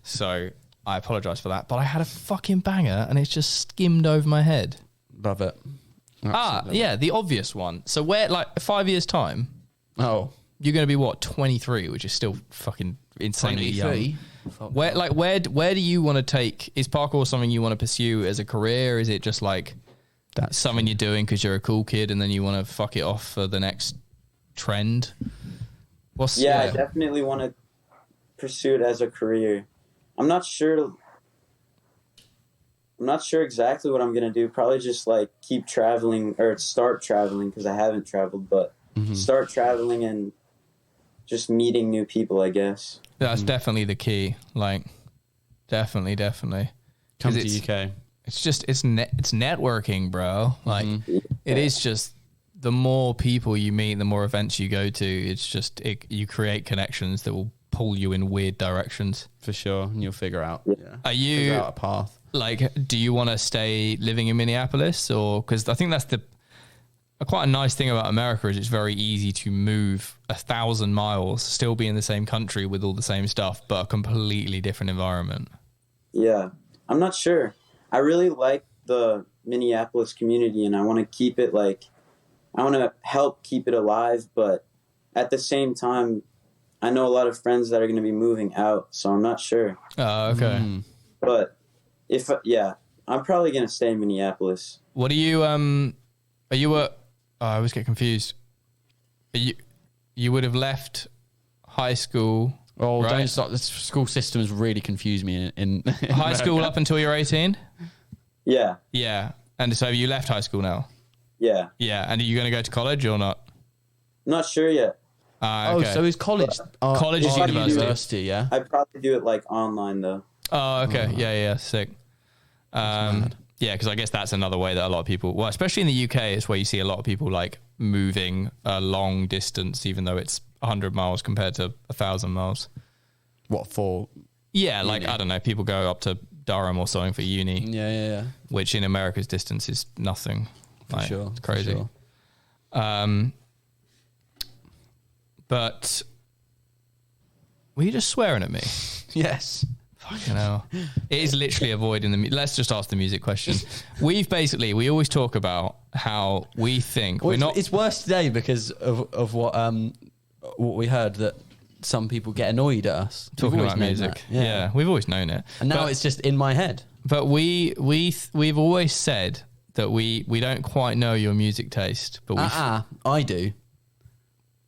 So I apologise for that. But I had a fucking banger and it's just skimmed over my head. Love it. Absolutely. Yeah, the obvious one. So where, like, 5 years' time, you're going to be what, 23, which is still fucking insanely 23? young. Where do you want to take? Is parkour something you want to pursue as a career? Is it just like that's something you're doing because you're a cool kid and then you want to fuck it off for the next trend? I definitely want to pursue it as a career. I'm not sure exactly what I'm going to do. Probably just like keep traveling or start traveling because I haven't traveled, but start traveling and just meeting new people, I guess. That's definitely the key. Like, definitely. Come to UK. It's just, it's networking, bro. Like, it is just, the more people you meet, the more events you go to, it's just, you create connections that will pull you in weird directions. For sure. And you'll figure out. Figure out a path. Like, do you want to stay living in Minneapolis? Or, because I think that's quite a nice thing about America is it's very easy to move 1,000 miles, still be in the same country with all the same stuff, but a completely different environment. Yeah, I'm not sure. I really like the Minneapolis community and I want to keep it I want to help keep it alive, but at the same time, I know a lot of friends that are going to be moving out, so I'm not sure. Oh, okay. But I'm probably going to stay in Minneapolis. What are you, I always get confused. You would have left high school. Oh, right? don't start. The school systems really confuse me in high school up until you're 18? Yeah. Yeah. And so you left high school now? Yeah. Yeah. And are you going to go to college or not? I'm not sure yet. Okay. So is college? College is university, yeah? I'd probably do it like online though. Oh, okay. Yeah. Sick. Yeah, because I guess that's another way that a lot of people, well, especially in the UK, it's where you see a lot of people like moving a long distance, even though it's 100 miles compared to 1,000 miles. What for? Yeah, like, I don't know, people go up to Durham or something for uni. Yeah. Which in America's distance is nothing. For sure. It's crazy. For sure. But were you just swearing at me? Yes. Fucking hell. It is literally avoiding the... Let's just ask the music question. We always talk about how we think... Well, it's worse today because of what we heard, that some people get annoyed at us. Talking about music. Yeah, we've always known it. And now it's just in my head. But we've always said that we don't quite know your music taste. But I do.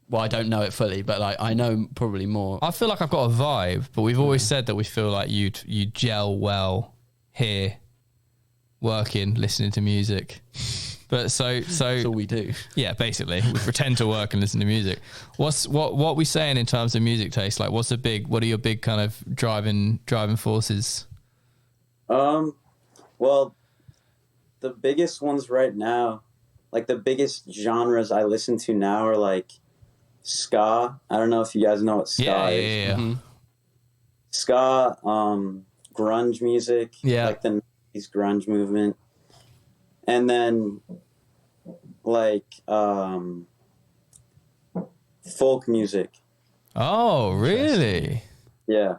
Well, I don't know it fully, but like I know probably more. I feel like I've got a vibe, but we've always said that we feel like you gel well here, working, listening to music. But so that's all we do. Yeah, basically, we pretend to work and listen to music. What are we saying in terms of music taste? Like, what are your big kind of driving forces? Well, the biggest ones right now, like the biggest genres I listen to now are like ska. I don't know if you guys know what ska is. Yeah. Mm-hmm. Ska, grunge music, like the 90s grunge movement. And then like folk music. Oh, really? Yeah.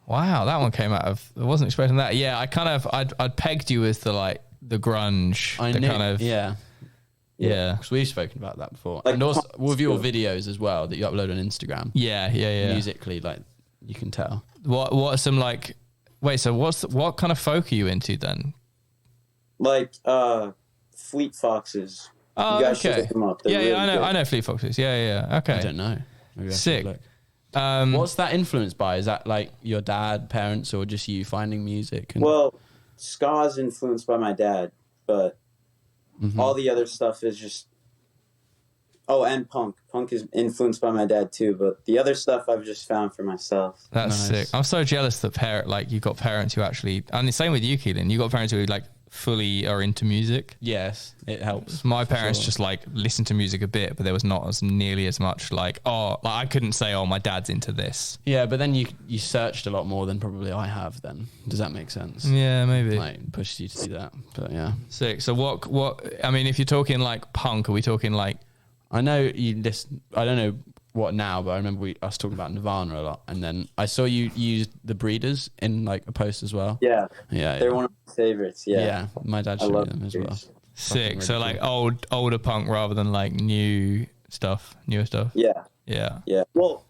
Wow, that one came out of... I wasn't expecting that. Yeah, I'd pegged you as the grunge. Yeah. Because we've spoken about that before. Like, and also with your videos as well that you upload on Instagram. Yeah. Musically, like, you can tell. What are some like... Wait, so what kind of folk are you into then? Like Fleet Foxes. Oh, you guys should okay. look them up. They're I know Fleet Foxes. Yeah. Okay. I don't know. Maybe I should Sick. look. What's that influenced by? Is that like your dad, parents, or just you finding music? Well, ska is influenced by my dad, but all the other stuff is just... Oh, and punk. Punk is influenced by my dad too, but the other stuff I've just found for myself. That's sick. I'm so jealous that you've got parents who actually... And the same with you, Kelan. You've got parents who like fully are into music. Yes, it helps. My parents just like listen to music a bit, but there was not as nearly as much I couldn't say, my dad's into this. Yeah, but then you searched a lot more than probably I have then. Does that make sense? Yeah, maybe. Like pushed you to do that. But yeah. Sick. So what I mean, if you're talking like punk, are we talking like... I know you listen, I don't know what now, but I remember us talking about Nirvana a lot. And then I saw you use The Breeders in like a post as well. Yeah. Yeah. They're one of my favorites. Yeah. Yeah. My dad showed me them as well. Sick. Really so like older punk rather than like newer stuff. Yeah. Well,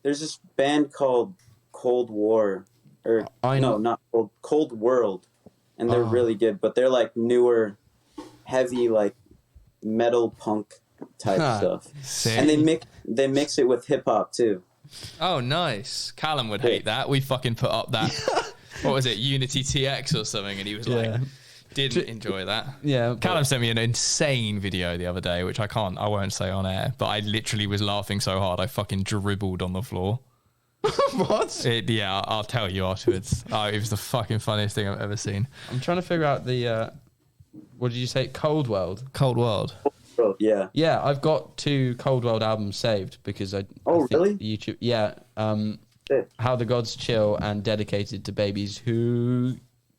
there's this band called Cold War, or not Cold World, and they're really good. But they're like newer, heavy like metal punk type stuff. Sick. And they mix it with hip hop too. Oh, nice. Callum would hate that. We fucking put up that. What was it? Unity TX or something, and he was like. Didn't enjoy that. Yeah. Callum sent me an insane video the other day, which I won't say on air, but I literally was laughing so hard I fucking dribbled on the floor. What? I'll tell you afterwards. Oh, it was the fucking funniest thing I've ever seen. I'm trying to figure out the, what did you say? Cold World? Cold World. Yeah. Yeah, I've got 2 Cold World albums saved because I think really? YouTube. Yeah. How the Gods Chill and Dedicated to Babies Who...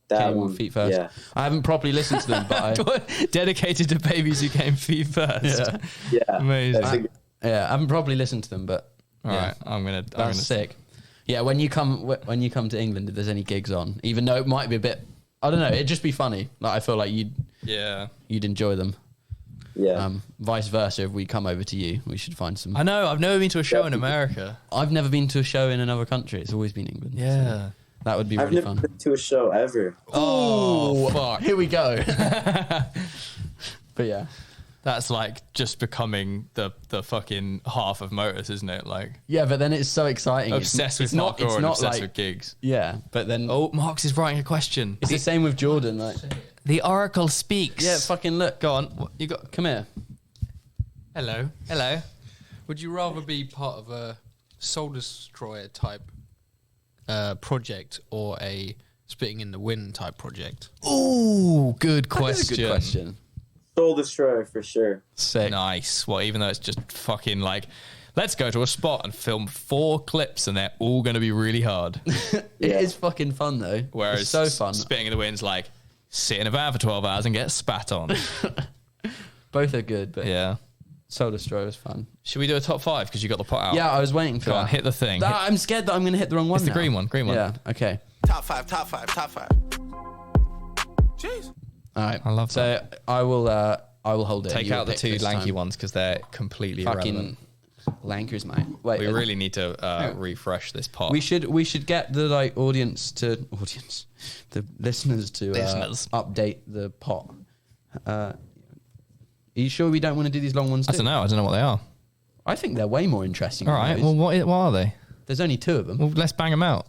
came on feet first. Yeah. I haven't properly listened to them, but Dedicated to Babies Who Came Feet First. Yeah. Amazing. I haven't properly listened to them, but all right, I'm gonna sick. Yeah, when you come to England, if there's any gigs on, even though it might be a bit, I don't know, it'd just be funny. Like I feel like you'd enjoy them. Yeah. Vice versa, if we come over to you, we should find some. I know. I've never been to a show in America. I've never been to a show in another country. It's always been England. Yeah. So. That would be really fun. I've never been to a show ever. Oh, fuck. Here we go. But yeah. That's like just becoming the fucking half of Motors, isn't it? Like, yeah, but then it's so exciting. Obsessed with hardcore and obsessed with gigs. Yeah, but then... Oh, Marx is writing a question. It's the same with Jordan. Like, the Oracle speaks. Yeah, fucking look. Go on. You got? Come here. Hello. Would you rather be part of a Soul Destroyer type project or a Spitting in the Wind type project? Ooh, good question. Good question. Soul Destroyer for sure. Sick. Nice. Well, even though it's just fucking like let's go to a spot and film 4 clips, and they're all going to be really hard. It is fucking fun though. Whereas it's so fun. spitting in the wind's like sit in a van for 12 hours and get spat on. Both are good, but Yeah. Soul Destroyer is fun. Should we do a top 5 because you got the pot out? Yeah, I was waiting for Go that. on, hit the thing. I'm scared that I'm going to hit the wrong one. It's the now. green one. Green one. Yeah. Okay. Top 5, top 5, top 5. Jeez. All right. I love so I will hold it. Take You out the pick 2 this lanky time. ones because they're completely Fucking irrelevant. lankers, mate. Wait. We really need to refresh this pot. We should get the the listeners to Listeners. update the pot. Are you sure we don't want to do these long ones I too? don't know. I don't know what they are. I think they're way more interesting. All than right. those. Well, what are they? There's only 2 of them. Well, let's bang them out.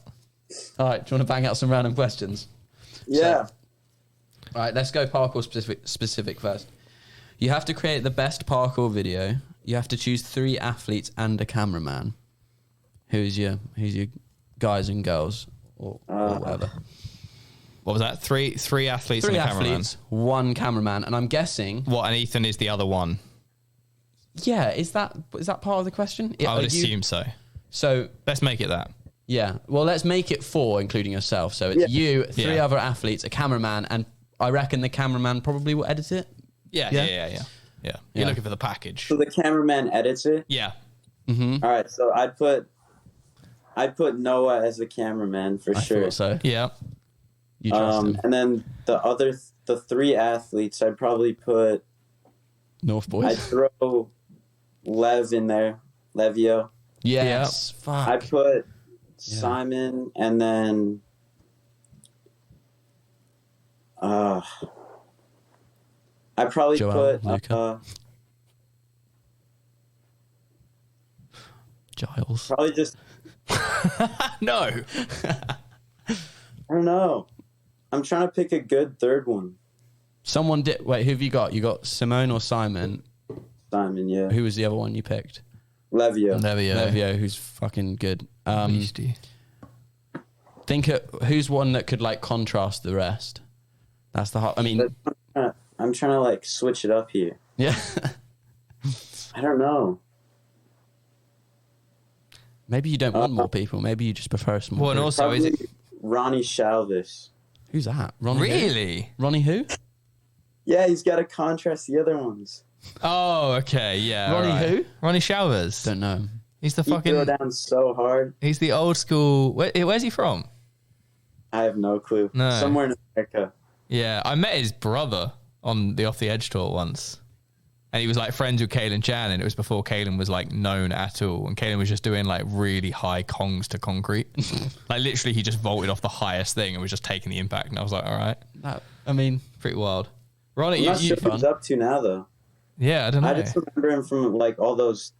All right. Do you want to bang out some random questions? Yeah. All right. Let's go parkour specific first. You have to create the best parkour video. You have to choose 3 athletes and a cameraman. Who's your guys and girls or whatever? What was that? Three athletes 3 and a cameraman. athletes, 1 cameraman, and I'm guessing. What? And Ethan is the other one. Yeah, is that part of the question? I would Are you- assume so. So Let's make it that. yeah, well, let's make it 4, including yourself. So it's you, 3 Yeah. other athletes, a cameraman, and I reckon the cameraman probably will edit it. Yeah. Yeah. You're Yeah. looking for the package. So the cameraman edits it. Yeah. All right. So I'd put Noah as the cameraman for I sure. thought so. Yeah. You trust him. And then the 3 athletes, I'd probably put. North I'd boys. throw Lev in there, Levio. Yes. Fuck. I'd put Simon, and then I probably Joel, put Luca. Giles. probably just No. I don't know. I'm trying to pick a good third one. Someone did. Wait, who have you got? You got Simone or Simon? Simon, yeah. Who was the other one you picked? Levio. Levio, who's fucking good. Beastie. Think who's one that could like contrast the rest. That's the hard. I mean, I'm trying to like switch it up here. yeah. I don't know. Maybe you don't want more people. Maybe you just prefer a small. Well, and group. also, is Probably it Ronnie Chalvis. Who's that? Ronnie who? really? Ronnie who? Yeah, he's got to contrast the other ones. Oh, okay, yeah. Ronnie right. who? Ronnie Showers. Don't know. He's the He threw fucking. down so hard. He's the old school. Where's he from? I have no clue. No. Somewhere in America. Yeah, I met his brother on the Off the Edge tour once. And he was like friends with Kelan Chan, and it was before Kelan was like known at all. And Kelan was just doing like really high kongs to concrete. Like literally he just vaulted off the highest thing and was just taking the impact. And I was like, all right, I mean, pretty wild. Ronnie, I'm not you sure what he's up to now, though. yeah, I don't know. I just remember him from like all those,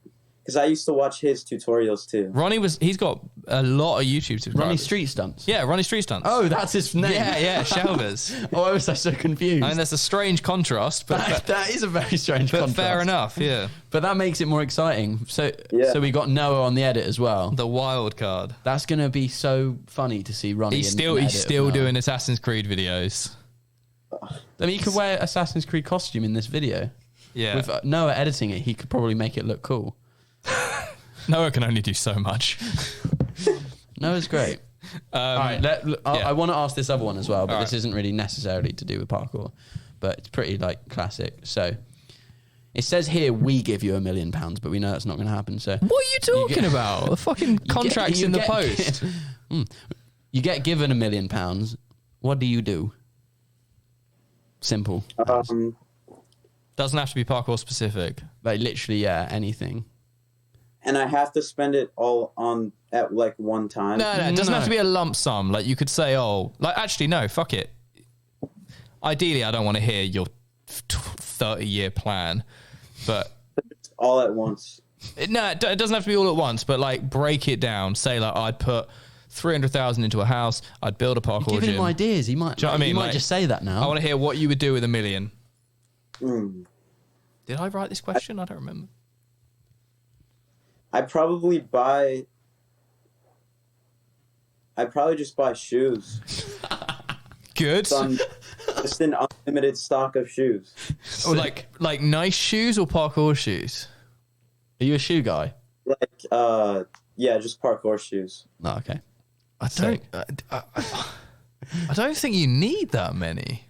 because I used to watch his tutorials too. Ronnie he's got a lot of YouTube subscribers. Ronnie Street Stunts. Yeah, Ronnie Street Stunts. Oh, that's his name. yeah, Shelvers. Oh, I was so confused. I mean, there's a strange contrast, but that is a very strange but contrast. fair enough, yeah. But that makes it more exciting. So we got Noah on the edit as well. The wild card. That's gonna be so funny to see Ronnie. He's in still an he's edit of still Noah. doing Assassin's Creed videos. I mean, you could wear Assassin's Creed costume in this video. Yeah. With Noah editing it, he could probably make it look cool. Noah can only do so much. Noah's great. All right, I want to ask this other one as well, but All this right. isn't really necessarily to do with parkour, but it's pretty like classic. So it says here we give you £1 million, but we know that's not going to happen. So What are you talking about? The fucking contracts in the post. You get given £1 million. What do you do? Simple. Doesn't have to be parkour specific. Like literally, yeah, anything. And I have to spend it all on at like one time. No, it doesn't have to be a lump sum. Like you could say, actually, no, fuck it. Ideally, I don't want to hear your 30-year plan, but All at once. it doesn't have to be all at once. But like, break it down. Say like, I'd put 300,000 into a house. I'd build a parkour Giving gym. him ideas. He might. Do you know what I mean? He might Like, just say that now. I want to hear what you would do with $1 million. Mm. Did I write this question? I don't remember. I'd probably just buy shoes. Good. Just an unlimited stock of shoes. Or like nice shoes or parkour shoes? Are you a shoe guy? Like yeah, just parkour shoes. Oh, okay. I don't think you need that many.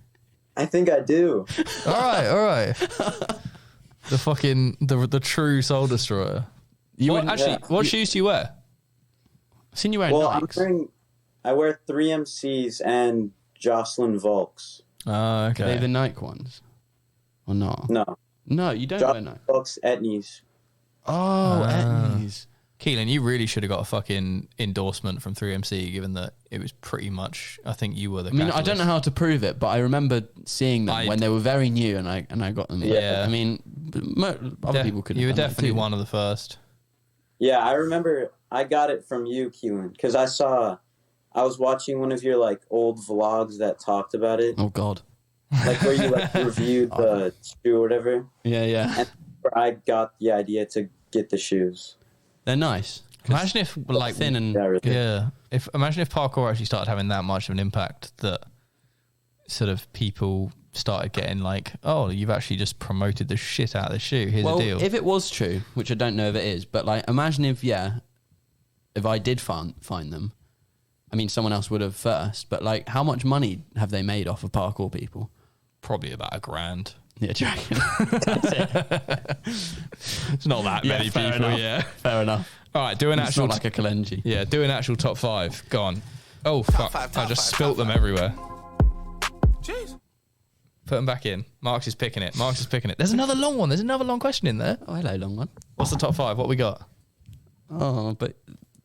I think I do. All right. The true soul destroyer. What shoes do you wear? I've seen you wearing Nikes. I wear 3MCs and Jocelyn Volks. Oh, okay. Are they the Nike ones? Or not? No, you don't wear Nike. Volks Etnies. Oh, Etnies. Keelan, you really should have got a fucking endorsement from 3MC, given that it was pretty much. I think you were the. I mean, I don't know how to prove it, but I remember seeing them when they were very new, and I got them. Yeah. I mean, other people could. You were definitely one of the first. Yeah, I remember I got it from you, Kelan, because I was watching one of your like old vlogs that talked about it. Oh God. Like where you like reviewed the shoe or whatever. Yeah. And I got the idea to get the shoes. They're nice. Imagine if like thin and imagine if parkour actually started having that much of an impact that sort of people started getting like, oh, you've actually just promoted the shit out of the shoe. Here's the deal. If it was true, which I don't know if it is, but like imagine if I did find them. I mean, someone else would have first, but like, how much money have they made off of parkour people? Probably about $1,000. Yeah, do you reckon? It's not that many people. Enough. Yeah, fair enough. All right, do an It's actual not like a Kalenji. Yeah, do an actual top 5. Go on. Oh fuck! I just spilt them everywhere. Jeez. Put them back in. Mark's is picking it. There's another long one. There's another long question in there. Oh, hello, long one. What's the top 5? What we got? Oh, but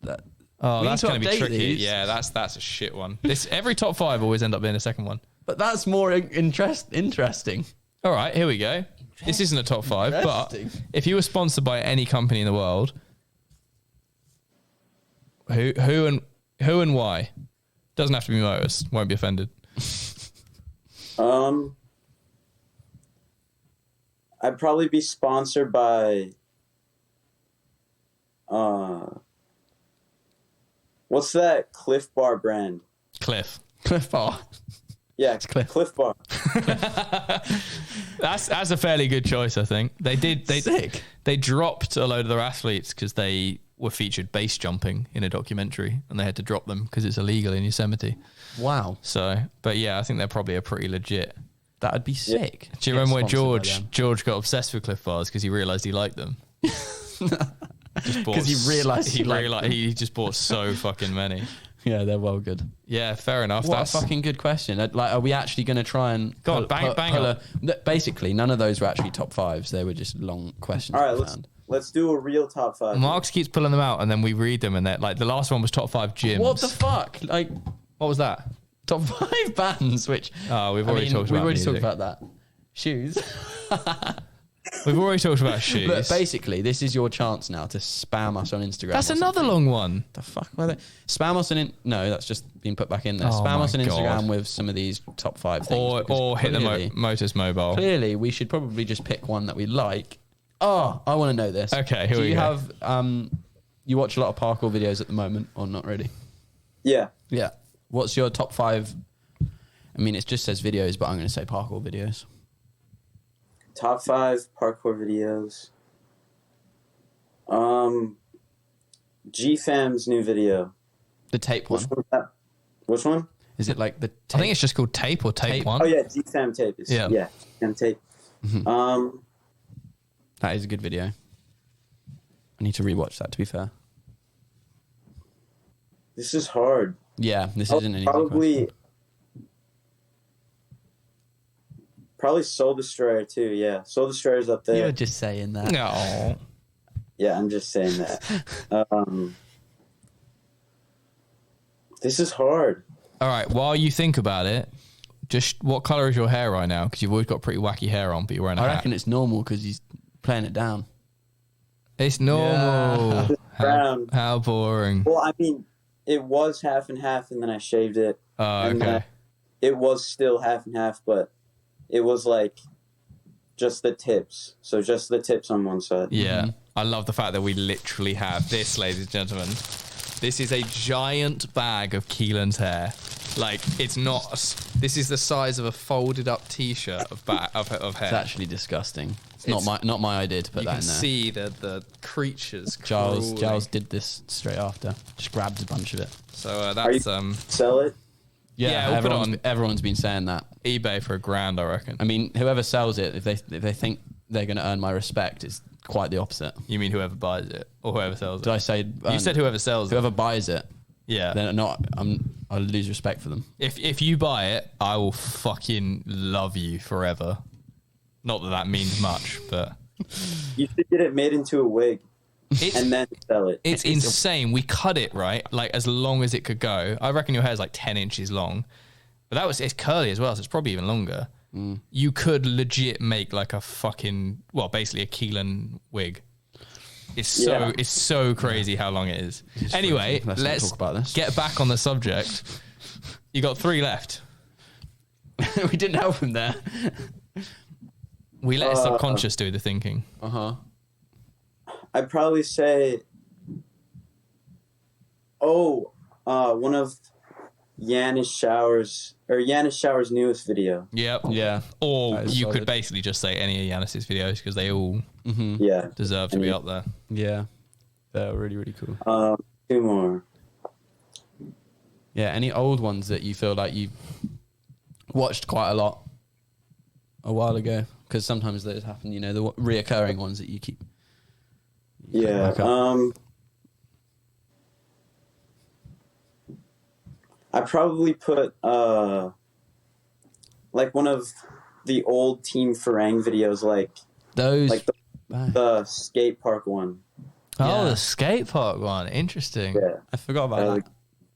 that. Oh, We that's need to going to be update tricky. these. Yeah, that's a shit one. Every top 5 always end up being a second one. But that's more interesting. All right, here we go. This isn't a top 5, but Interesting. if you were sponsored by any company in the world, who and why? Doesn't have to be motors. Won't be offended. I'd probably be sponsored by what's that Cliff Bar brand? Cliff Bar. Yeah, Cliff Bar. That's a fairly good choice, I think. Sick. They dropped a load of their athletes because they were featured base jumping in a documentary, and they had to drop them because it's illegal in Yosemite. Wow. So, but yeah, I think they're probably a pretty legit. That would be sick. Do you remember when George got obsessed with Cliff Bars because he realised he liked them? Because he realised he just bought so fucking many. Yeah, they're well good. Yeah, fair enough. What That's a fucking good question. Like, are we actually going to try and... Go on, bang on. Basically, none of those were actually top 5s. They were just long questions. All right, let's do a real top 5. Marks keeps pulling them out, and then we read them, and they're like the last one was top 5 gyms. What the fuck? Like, What was that? top 5 bands, which... Oh, we've already talked about music. talked about that. Shoes. We've already talked about shoes. But basically, this is your chance now to spam us on Instagram. That's or another something. long one. The fuck were they? Spam us on... No, that's just been put back in there. Oh Spam us on my Instagram God. with some of these top 5 things. Or hit clearly- the Motors Mobile. Clearly, we should probably just pick one that we like. Oh, I want to know this. Okay, here Do we you go. have... you watch a lot of parkour videos at the moment, or not really? Yeah. Yeah. What's your top 5... I mean, it just says videos, but I'm going to say parkour videos. Top 5 parkour videos. GFam's new video. The tape one. Which one's that? Which one? Is it like the tape? I think it's just called Tape or Tape One. Oh yeah, GFam tape. Yeah. GFam tape. That is a good video. I need to rewatch that, to be fair. This is hard. Yeah, this isn't an easy question. Probably Soul Destroyer too. Yeah, Soul Destroyer's up there. You're just saying that. No. Yeah, I'm just saying that. This is hard. All right. While you think about it, just what color is your hair right now? Because you've always got pretty wacky hair on, but you're wearing a I hat. reckon it's normal because he's playing it down. It's normal. Brown. How boring. Well, I mean, it was half and half, and then I shaved it. Oh, And okay. it was still half and half, but it was like just the tips. So just the tips on one side. Yeah. I love the fact that we literally have this, ladies and gentlemen. This is a giant bag of Keelan's hair. Like, it's not... this is the size of a folded up T-shirt of hair. It's actually disgusting. not my idea to put You that can in there. see the creatures. Giles crawling. did this straight after. Just grabbed a bunch of it. So that's Sell it. Yeah, we'll put it on everyone's been saying that. eBay for $1,000, I reckon. I mean, whoever sells it, if they think they're going to earn my respect, it's quite the opposite. You mean whoever buys it or whoever sells it? Did I say? You said whoever sells it. Whoever buys it. Yeah. Then I'll lose respect for them. If you buy it, I will fucking love you forever. Not that means much, but You should get it made into a wig and then sell it. it's insane. We cut it right, like as long as it could go. I reckon your hair is like 10 inches long, but it's curly as well, so it's probably even longer. You could legit make like a fucking basically a Kelan wig. It's so crazy how long it is. Anyway, let's not let's talk about this. get back on the subject. You got 3 left. We didn't help him there. We let his subconscious do the thinking. I'd probably say, one of Yanis Shower's newest video. Yep. Yeah. Or That is you solid. could basically just say any of Yanis's videos because they all Yeah. deserve to be up there. Yeah. They're really, really cool. 2 more. Yeah. Any old ones that you feel like you watched quite a lot a while ago? Because sometimes those happen, the reoccurring ones that you keep. Yeah. back up. I probably put like one of the old Team Farang videos, like Those. the skate park one. Oh, Yeah. the skate park one. Interesting. Yeah. I forgot about that.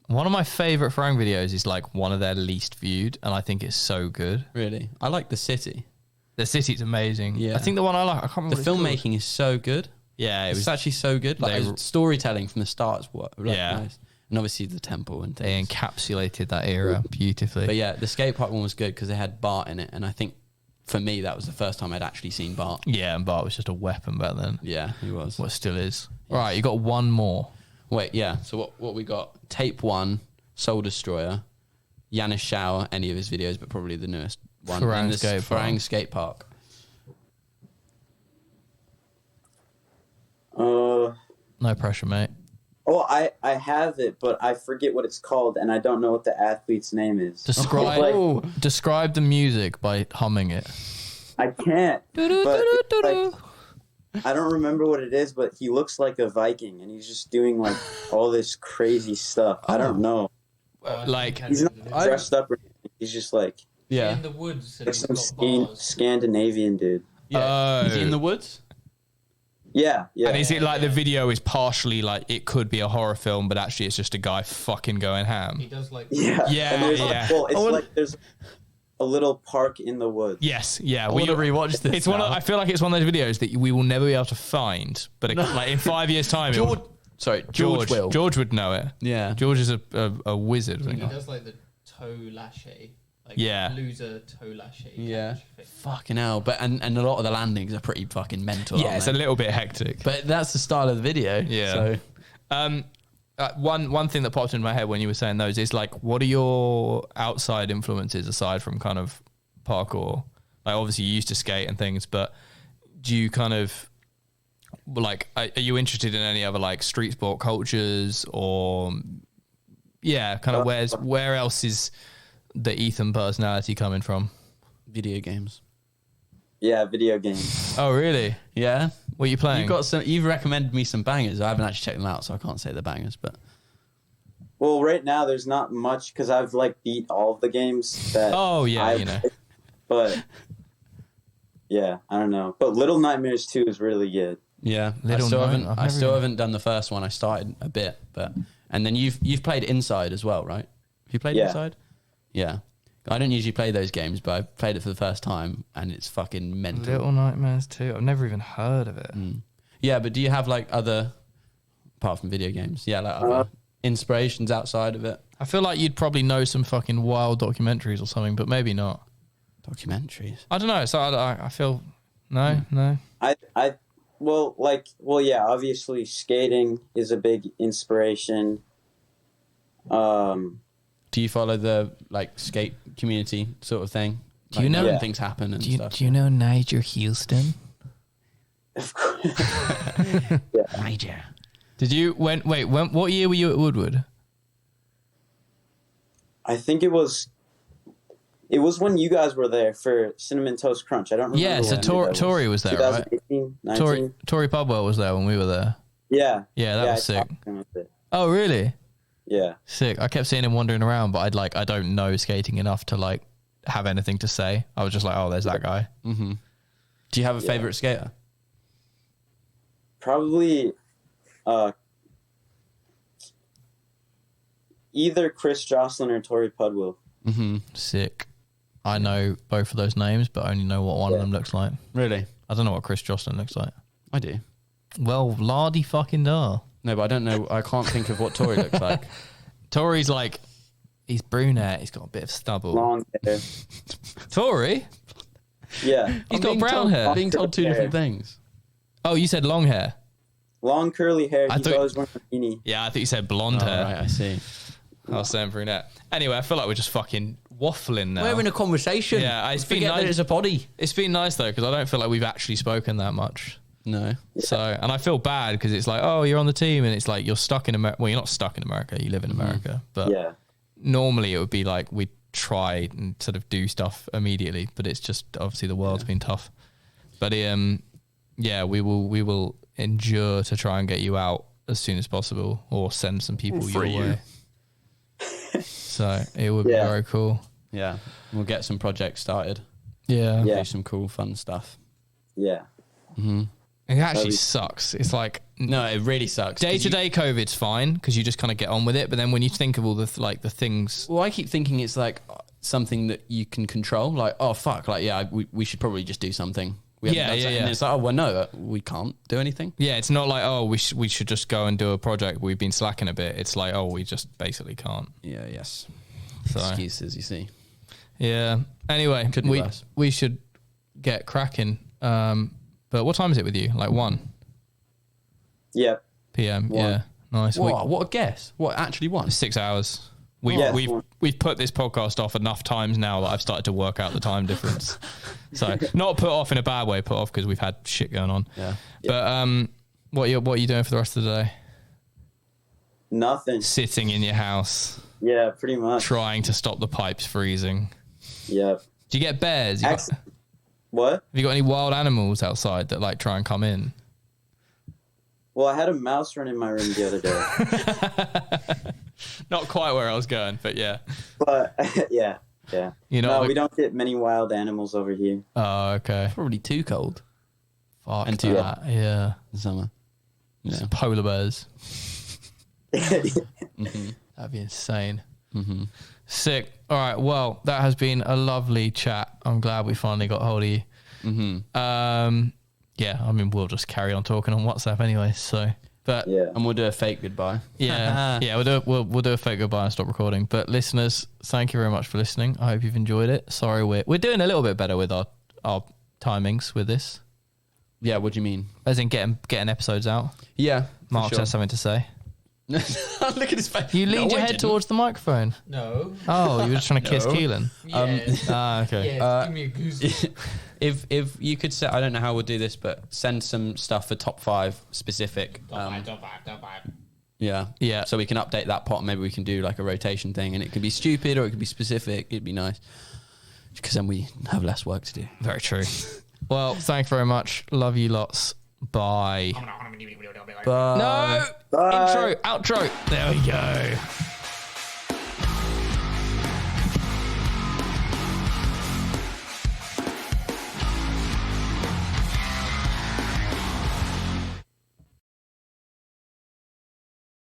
One of my favorite Farang videos is like one of their least viewed, and I think it's so good. Really. I like the city. The city's amazing. Yeah. I think the one I like, I can't remember. The what it's called. filmmaking is so good. Yeah, It's actually so good. Like they- storytelling from the start is what. Yeah. Nice. And obviously the temple and they things. encapsulated that era beautifully. But yeah, the skate park one was good because they had Bart in it, and I think for me that was the first time I'd actually seen Bart. Yeah, and Bart was just a weapon back then. Yeah, he was. What still is. Right, you got one more. Wait, yeah. So what we got? Tape 1, Soul Destroyer, Yanis Shower, any of his videos, but probably the newest one. Farang and this Skate Park. Farang Skate Park. No pressure, mate. I have it, but I forget what it's called, and I don't know what the athlete's name is. Describe the music by humming it. I can't. But it's like, I don't remember what it is, but he looks like a Viking, and he's just doing like all this crazy stuff. I don't know. Like He's not dressed up or anything. He's just like Yeah. in the woods. And like he's some got bars. Scandinavian dude. Yeah. Is he in the woods? Yeah. And is it like the video is partially like it could be a horror film, but actually it's just a guy fucking going ham? He does like Yeah. Yeah, And there's, yeah. Well, it's like there's a little park in the woods. Yes, yeah. I want to rewatch this. It's one. I feel like it's one of those videos that we will never be able to find, but like in 5 years' time, George will. George would know it. Yeah. George is a wizard. He Isn't he? does like the toe lache, like Yeah. loser toe lache. Yeah. catch thing. Fucking hell. But and a lot of the landings are pretty fucking mental. Yeah, aren't it's they? a little bit hectic. But that's the style of the video. Yeah. So One thing that popped into my head when you were saying those is like, what are your outside influences aside from kind of parkour? Like, obviously you used to skate and things, but do you kind of like, are you interested in any other like street sport cultures or kind of where else is the Ethan personality coming from? video games. Yeah, video games. Oh, really? Yeah. What are you playing? You've recommended me some bangers. I haven't actually checked them out, so I can't say the bangers, but Well, right now there's not much because I've like beat all of the games that. Oh, yeah, I you know. played, but yeah, I don't know. But Little Nightmares 2 is really good. yeah. Little Night- I still haven't done the first one. I started a bit, but and then you've played Inside as well, right? Have you played Yeah. Inside? Yeah. I don't usually play those games, but I played it for the first time, and it's fucking mental. Little Nightmares 2. I've never even heard of it. Yeah, but do you have like other, apart from video games? Yeah, like other inspirations outside of it. I feel like you'd probably know some fucking wild documentaries or something, but maybe not. Documentaries. I don't know. So I feel no. Yeah, obviously skating is a big inspiration. Do you follow the like skate community sort of thing? Do you know- when Yeah. things happen and Do you, stuff? do you know Nigel Houston? Of course. Major. Did you what year were you at Woodward? I think it was when you guys were there for Cinnamon Toast Crunch. I don't remember. Yeah, so Tori was there, right? 2018, 19? Tori Pubwell was there when we were there. Yeah. Yeah, that was I sick. talked to him with it. Oh, really? Yeah. Sick. I kept seeing him wandering around, but I don't know skating enough to like have anything to say. I was just like, oh, there's that guy. Mm-hmm. Do you have a favorite skater? Probably either Chris Jocelyn or Tori Pudwill. Mm-hmm. Sick. I know both of those names, but I only know what one of them looks like. Really? I don't know what Chris Jocelyn looks like. I do. Well, lardy fucking dar. No, but I don't know. I can't think of what Tori looks like. Tori's like, he's brunette. He's got a bit of stubble. Long hair. Tori? Yeah. He's got brown hair. I'm being told two different things. Oh, you said long hair. Long curly hair. I He's thought- always wearing a beanie. Yeah, I think you said blonde Oh, hair. right, I see. I was saying brunette. Anyway, I feel like we're just fucking waffling now. We're having a conversation. Yeah, it's been Forget that nice. it's a body. It's been nice though, because I don't feel like we've actually spoken that much. No. So, and I feel bad because it's like, oh, you're on the team, and it's like you're stuck in America. Well, you're not stuck in America. You live in America, but Yeah. normally it would be like we'd try and sort of do stuff immediately, but it's just obviously the world's been tough. But yeah, we will endure to try and get you out as soon as possible, or send some people your way. So it would be very cool. Yeah. We'll get some projects started. Yeah. Yeah. Do some cool, fun stuff. Yeah. Mm-hmm. It actually sucks. It's like No, it really sucks. day to day COVID's fine because you just kind of get on with it. But then when you think of all the the things, Well, I keep thinking it's like something that you can control. Like, oh, fuck. Like, yeah, we should probably just do something. We haven't done something. And it's like, oh, well, no, we can't do anything. yeah, it's not like, oh, we should just go and do a project. We've been slacking a bit. It's like, oh, we just basically can't. Yeah, yes. So Excuses, you see. yeah. Anyway, Could be worse. we should get cracking. But what time is it with you? Like 1 Yep. p.m. One. Yeah, nice. What a guess. What, actually won? 6 hours. We've put this podcast off enough times now that I've started to work out the time difference. So not put off in a bad way, put off because we've had shit going on. Yeah. But what are you doing for the rest of the day? Nothing. Sitting in your house, Yeah, pretty much. trying to stop the pipes freezing. Yep. Do you get bears? Have What? you got any wild animals outside that like try and come in? Well, I had a mouse run in my room the other day. Not quite where I was going, but yeah. But yeah. You know, No, like- we don't get many wild animals over here. Oh, okay. Probably too cold Fuck And too that. Yeah. in summer. Yeah. Polar bears. Mm-hmm. That'd be insane. Mm-hmm. Sick. All right. Well, that has been a lovely chat. I'm glad we finally got hold of you. Mm-hmm. Yeah. I mean, we'll just carry on talking on WhatsApp anyway. So, but Yeah. And we'll do a fake goodbye. yeah, we'll do a fake goodbye and stop recording. But listeners, thank you very much for listening. I hope you've enjoyed it. Sorry, we're doing a little bit better with our timings with this, Yeah, what do you mean? as in getting episodes out. Yeah. Mark has something to say. Look at his face. You leaned No, your I head didn't. towards the microphone. No. Oh, you were just trying to kiss No. Kelan. Yeah. Okay. Yeah, give me a goose. If you could say, I don't know how we'll do this, but send some stuff for top 5 specific. Don't buy. Yeah. Yeah. So we can update that pot. Maybe we can do like a rotation thing, and it could be stupid or it could be specific. It'd be nice because then we have less work to do. Very true. Well, thank you very much. Love you lots. Bye. Bye. No! Intro, outro. There we go.